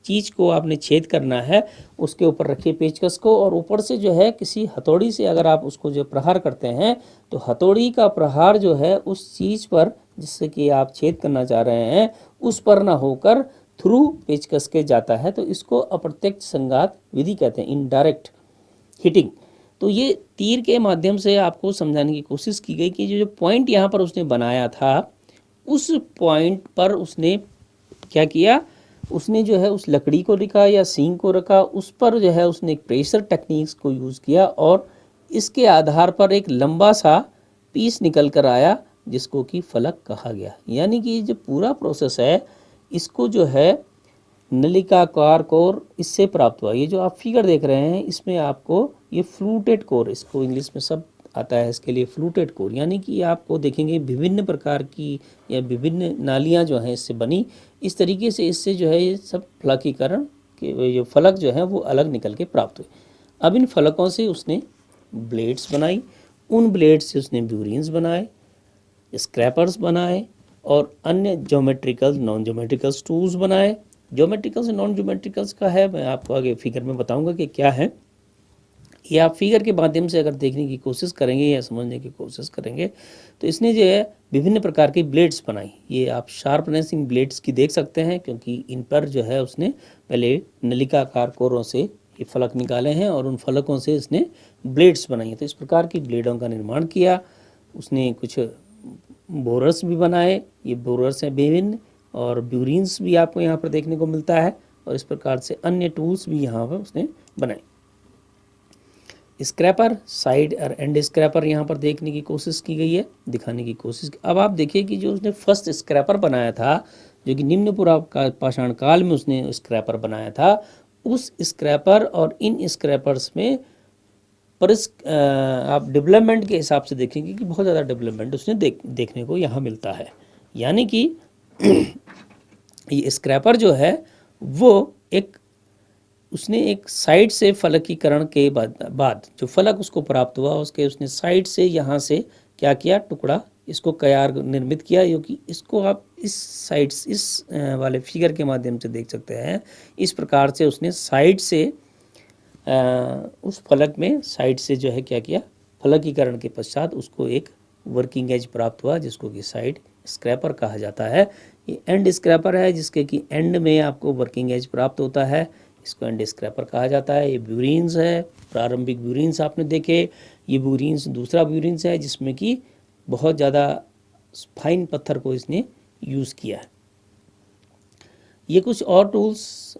चीज़ को आपने छेद करना है उसके ऊपर रखिए पेचकस को और ऊपर से जो है किसी हथौड़ी से अगर आप उसको जो प्रहार करते हैं तो हथौड़ी का प्रहार जो है उस चीज़ पर जिससे कि आप छेद करना चाह रहे हैं उस पर ना होकर थ्रू पेचकस के जाता है, तो इसको अप्रत्यक्ष संघात विधि कहते हैं, इनडायरेक्ट हिटिंग। तो ये तीर के माध्यम से आपको समझाने की कोशिश की गई कि जो पॉइंट यहाँ पर उसने बनाया था उस पॉइंट पर उसने क्या किया, उसने जो है उस लकड़ी को रखा या सींग को रखा, उस पर जो है उसने एक प्रेशर टेक्निक्स को यूज़ किया और इसके आधार पर एक लंबा सा पीस निकल कर आया जिसको कि फलक कहा गया। यानी कि जो पूरा प्रोसेस है इसको जो है नलिकाकार कोर इससे प्राप्त हुआ। ये जो आप फिगर देख रहे हैं इसमें आपको ये फ्लूटेड कोर, इसको इंग्लिश में सब आता है इसके लिए, फ्लूटेड कोर। यानी कि आपको देखेंगे विभिन्न प्रकार की या विभिन्न नालियां जो हैं इससे बनी, इस तरीके से इससे जो है ये सब फलकीकरण के जो फलक जो हैं वो अलग निकल के प्राप्त हुए। अब इन फलकों से उसने ब्लेड्स बनाई, उन ब्लेड्स से उसने ब्यूरिन्स बनाए, स्क्रैपर्स बनाए और अन्य ज्योमेट्रिकल नॉन ज्योमेट्रिकल टूल्स बनाए। ज्योमेट्रिकल्स और नॉन ज्योमेट्रिकल्स का है, मैं आपको आगे फिगर में बताऊंगा कि क्या है। ये आप फिगर के माध्यम से अगर देखने की कोशिश करेंगे या समझने की कोशिश करेंगे तो इसने जो है विभिन्न प्रकार की ब्लेड्स बनाई। ये आप शार्पनेसिंग ब्लेड्स की देख सकते हैं क्योंकि इन पर जो है उसने पहले नलिकाकार कोरों से ये फलक निकाले हैं और उन फलकों से इसने ब्लेड्स बनाई। तो इस प्रकार की ब्लेडों का निर्माण किया उसने। कुछ बोरर्स भी बनाए, ये बोरर्स हैं विभिन्न, और ब्यूरिन्स भी आपको यहाँ पर देखने को मिलता है और इस प्रकार से अन्य टूल्स भी यहाँ पर उसने बनाए। स्क्रैपर, साइड और एंड स्क्रैपर यहाँ पर देखने की कोशिश की गई है, दिखाने की कोशिश। अब आप देखिए कि जो उसने फर्स्ट स्क्रैपर बनाया था, जो कि निम्न पुरा पाषाण काल में उसने स्क्रैपर बनाया था, उस स्क्रैपर और इन स्क्रैपर्स में आप डेवलपमेंट के हिसाब से देखेंगे कि बहुत ज़्यादा डेवलपमेंट उसने देखने को यहाँ मिलता है। यानी कि ये स्क्रैपर जो है वो उसने एक साइड से फलकीकरण के बाद जो फलक उसको प्राप्त हुआ उसके उसने साइड से यहाँ से क्या किया, टुकड़ा इसको कयार निर्मित किया, क्योंकि इसको आप इस साइड इस वाले फिगर के माध्यम से देख सकते हैं। इस प्रकार से उसने साइड से उस फलक में साइड से जो है क्या किया, फलकीकरण के पश्चात उसको एक वर्किंग एज प्राप्त हुआ, जिसको कि साइड स्क्रैपर कहा जाता है। ये एंड स्क्रैपर है जिसके कि एंड में आपको वर्किंग एज प्राप्त होता है, इसको एंड स्क्रैपर कहा जाता है। ये ब्यूरिन्स है, प्रारंभिक ब्यूरिन्स आपने देखे। ये ब्यूरिन्स दूसरा ब्यूरिन्स है जिसमें कि बहुत ज़्यादा फाइन पत्थर को इसने यूज़ किया है। ये कुछ और टूल्स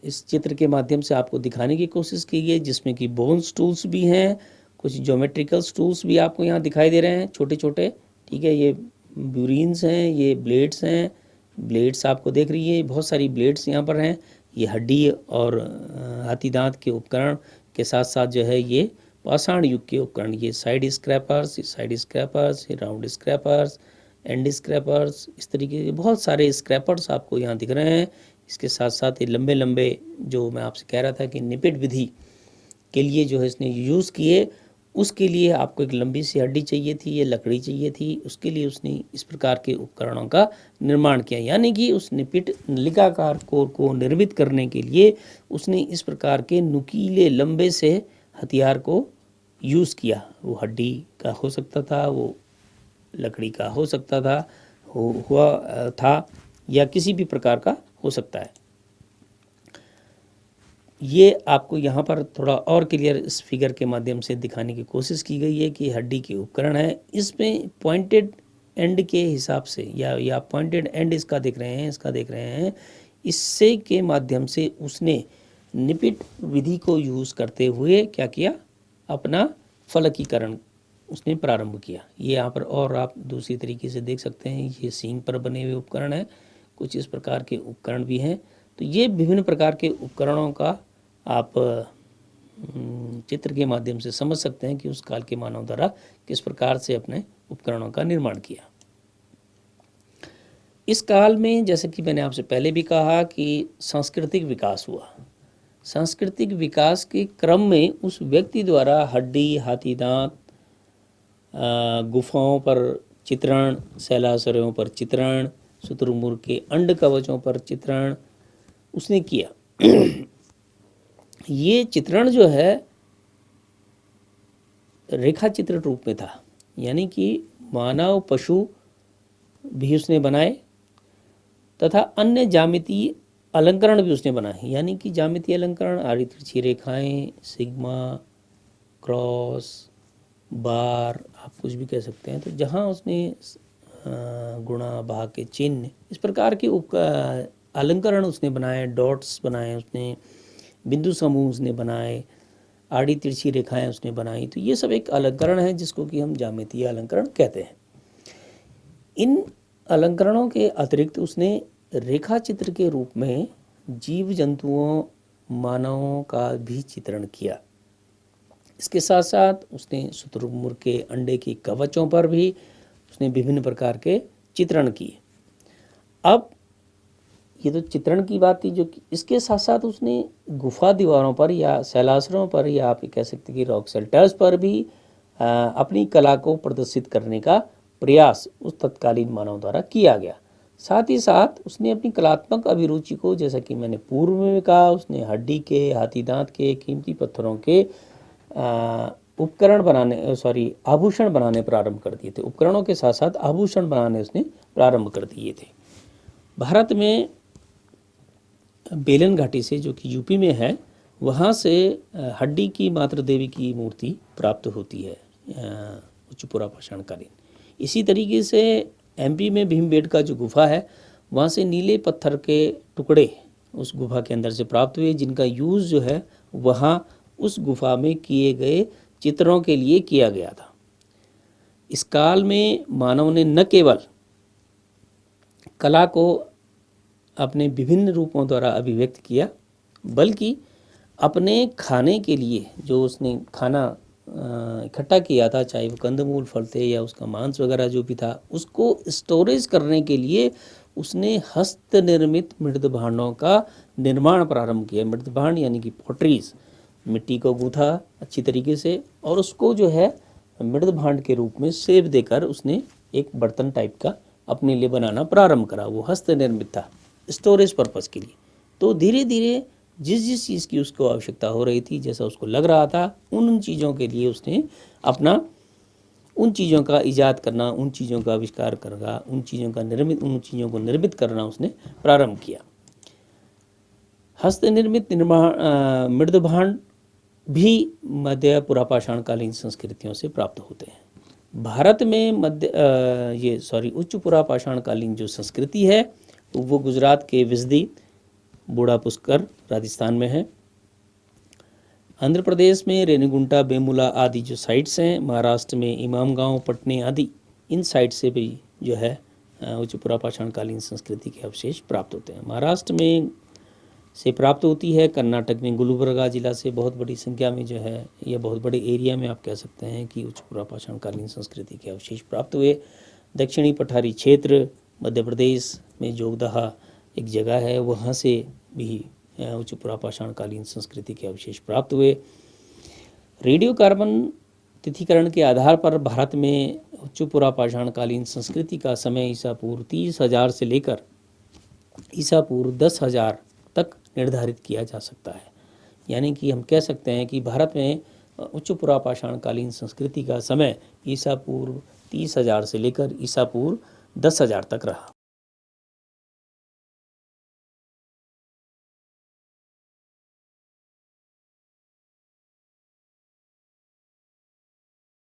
इस चित्र के माध्यम से आपको दिखाने की कोशिश की गई, जिसमें कि बोन्स टूल्स भी हैं, कुछ ज्योमेट्रिकल टूल्स भी आपको यहाँ दिखाई दे रहे हैं छोटे छोटे। ठीक है, ये ब्यूरिन्स हैं, ये ब्लेड्स हैं, ब्लेड्स आपको देख रही है, बहुत सारी ब्लेड्स यहाँ पर हैं। ये हड्डी और हाथी दांत के उपकरण के साथ साथ जो है ये पाषाण युग के उपकरण, ये साइड स्क्रैपर्स, ये राउंड स्क्रैपर्स, एंड स्क्रैपर्स, इस तरीके के बहुत सारे स्क्रैपर्स आपको यहाँ दिख रहे हैं। इसके साथ साथ ये लंबे लंबे जो मैं आपसे कह रहा था कि निपिट विधि के लिए जो है इसने यूज़ किए, उसके लिए आपको एक लंबी सी हड्डी चाहिए थी, ये लकड़ी चाहिए थी, उसके लिए उसने इस प्रकार के उपकरणों का निर्माण किया। यानी कि उस निपिट नलिकाकार कोर को निर्मित करने के लिए उसने इस प्रकार के नुकीले लंबे से हथियार को यूज़ किया। वो हड्डी का हो सकता था, वो लकड़ी का हो सकता था, हुआ था, या किसी भी प्रकार का हो सकता है। ये आपको यहाँ पर थोड़ा और क्लियर इस फिगर के माध्यम से दिखाने की कोशिश की गई है कि हड्डी के उपकरण है। इसमें पॉइंटेड एंड के हिसाब से या पॉइंटेड एंड इसका देख रहे हैं, इससे के माध्यम से उसने निपिट विधि को यूज़ करते हुए क्या किया, अपना फलकीकरण उसने प्रारंभ किया। ये यहाँ पर और आप दूसरी तरीके से देख सकते हैं, ये सींग पर बने हुए उपकरण हैं, कुछ इस प्रकार के उपकरण भी हैं। तो ये विभिन्न प्रकार के उपकरणों का आप चित्र के माध्यम से समझ सकते हैं कि उस काल के मानव द्वारा किस प्रकार से अपने उपकरणों का निर्माण किया। इस काल में जैसे कि मैंने आपसे पहले भी कहा कि सांस्कृतिक विकास हुआ। सांस्कृतिक विकास के क्रम में उस व्यक्ति द्वारा हड्डी, हाथी दांत, गुफाओं पर चित्रण, शैलाश्रयों पर चित्रण, शुतुरमुर्ग के अंड कवचों पर चित्रण उसने किया। ये चित्रण जो है रेखा चित्र रूप में था, यानी कि मानव पशु भी उसने बनाए तथा अन्य ज्यामितीय अलंकरण भी उसने बनाए। यानी कि ज्यामितीय अलंकरण, आड़ी तिरछी रेखाएं, सिग्मा, क्रॉस, बार, आप कुछ भी कह सकते हैं। तो जहाँ उसने गुणा भाग के चिन्ह, इस प्रकार के अलंकरण उसने बनाए, डॉट्स बनाए उसने, बिंदु समूह उसने बनाए, आड़ी तिरछी रेखाएं उसने बनाई। तो ये सब एक अलंकरण है जिसको कि हम ज्यामितीय अलंकरण कहते हैं। इन अलंकरणों के अतिरिक्त उसने रेखा चित्र के रूप में जीव जंतुओं, मानवों का भी चित्रण किया। इसके साथ साथ उसने शुतुरमुर्ग के अंडे की कवचों पर भी उसने विभिन्न प्रकार के चित्रण किए। अब ये तो चित्रण की बात थी, जो कि इसके साथ साथ उसने गुफा दीवारों पर या शैलाश्रयों पर या आप कह सकते कि रॉक शेल्टर्स पर भी अपनी कला को प्रदर्शित करने का प्रयास उस तत्कालीन मानव द्वारा किया गया। साथ ही साथ उसने अपनी कलात्मक अभिरुचि को, जैसा कि मैंने पूर्व में कहा, उसने हड्डी के, हाथी दांत के, कीमती पत्थरों के आभूषण बनाने प्रारंभ कर दिए थे। उपकरणों के साथ साथ आभूषण बनाने उसने प्रारंभ कर दिए थे। भारत में बेलन घाटी से, जो कि यूपी में है, वहाँ से हड्डी की मातृ देवी की मूर्ति प्राप्त होती है उच्च पुरापाषाण कालीन। इसी तरीके से एमपी में भीमबेटका जो गुफा है, वहाँ से नीले पत्थर के टुकड़े उस गुफा के अंदर से प्राप्त हुए, जिनका यूज़ जो है वहाँ उस गुफा में किए गए चित्रों के लिए किया गया था। इस काल में मानव ने न केवल कला को अपने विभिन्न रूपों द्वारा अभिव्यक्त किया, बल्कि अपने खाने के लिए जो उसने खाना इकट्ठा किया था, चाहे वो कंदमूल फल थे या उसका मांस वगैरह जो भी था, उसको स्टोरेज करने के लिए उसने हस्त निर्मित मृद भांडों का निर्माण प्रारंभ किया। मृद भांड यानी कि पॉटरीज, मिट्टी को गूथा अच्छी तरीके से और उसको जो है मृद भांड के रूप में शेप देकर उसने एक बर्तन टाइप का अपने लिए बनाना प्रारंभ करा। वो हस्त निर्मित था स्टोरेज पर्पज़ के लिए। तो धीरे धीरे जिस जिस चीज़ की उसको आवश्यकता हो रही थी, जैसा उसको लग रहा था, उन चीज़ों के लिए उसने अपना उन चीज़ों का इजाद करना, उन चीज़ों का आविष्कार करना, उन चीज़ों को निर्मित करना उसने प्रारंभ किया। हस्त निर्मित मृद भांड भी मध्य पुरापाषाण कालीन संस्कृतियों से प्राप्त होते हैं। भारत में उच्च पुरापाषाण कालीन जो संस्कृति है वो गुजरात के विजदी, बूढ़ा पुष्कर राजस्थान में है। आंध्र प्रदेश में रेनीगुंटा, बेमुला आदि जो साइट्स हैं, महाराष्ट्र में इमाम गांव, पटने आदि, इन साइट से भी जो है उच्च पुरापाषाण कालीन संस्कृति के अवशेष प्राप्त होते हैं। महाराष्ट्र में से प्राप्त होती है, कर्नाटक में गुलबर्गा जिला से बहुत बड़ी संख्या में जो है, या बहुत बड़े एरिया में आप कह सकते हैं कि उच्च पुरापाषाण कालीन संस्कृति के अवशेष प्राप्त हुए। दक्षिणी पठारी क्षेत्र मध्य प्रदेश में जोगदहा एक जगह है, वहाँ से भी उच्च पुरापाषाण कालीन संस्कृति के अवशेष प्राप्त हुए। रेडियो कार्बन तिथिकरण के आधार पर भारत में उच्च पुरापाषाण कालीन संस्कृति का समय ईसा पूर्व 30,000 से लेकर ईसा पूर्व 10,000 तक निर्धारित किया जा सकता है। यानी कि हम कह सकते हैं कि भारत में उच्च पुरापाषाण कालीन संस्कृति का समय ईसा पूर्व 30,000 से लेकर ईसा पूर्व 10,000 तक रहा।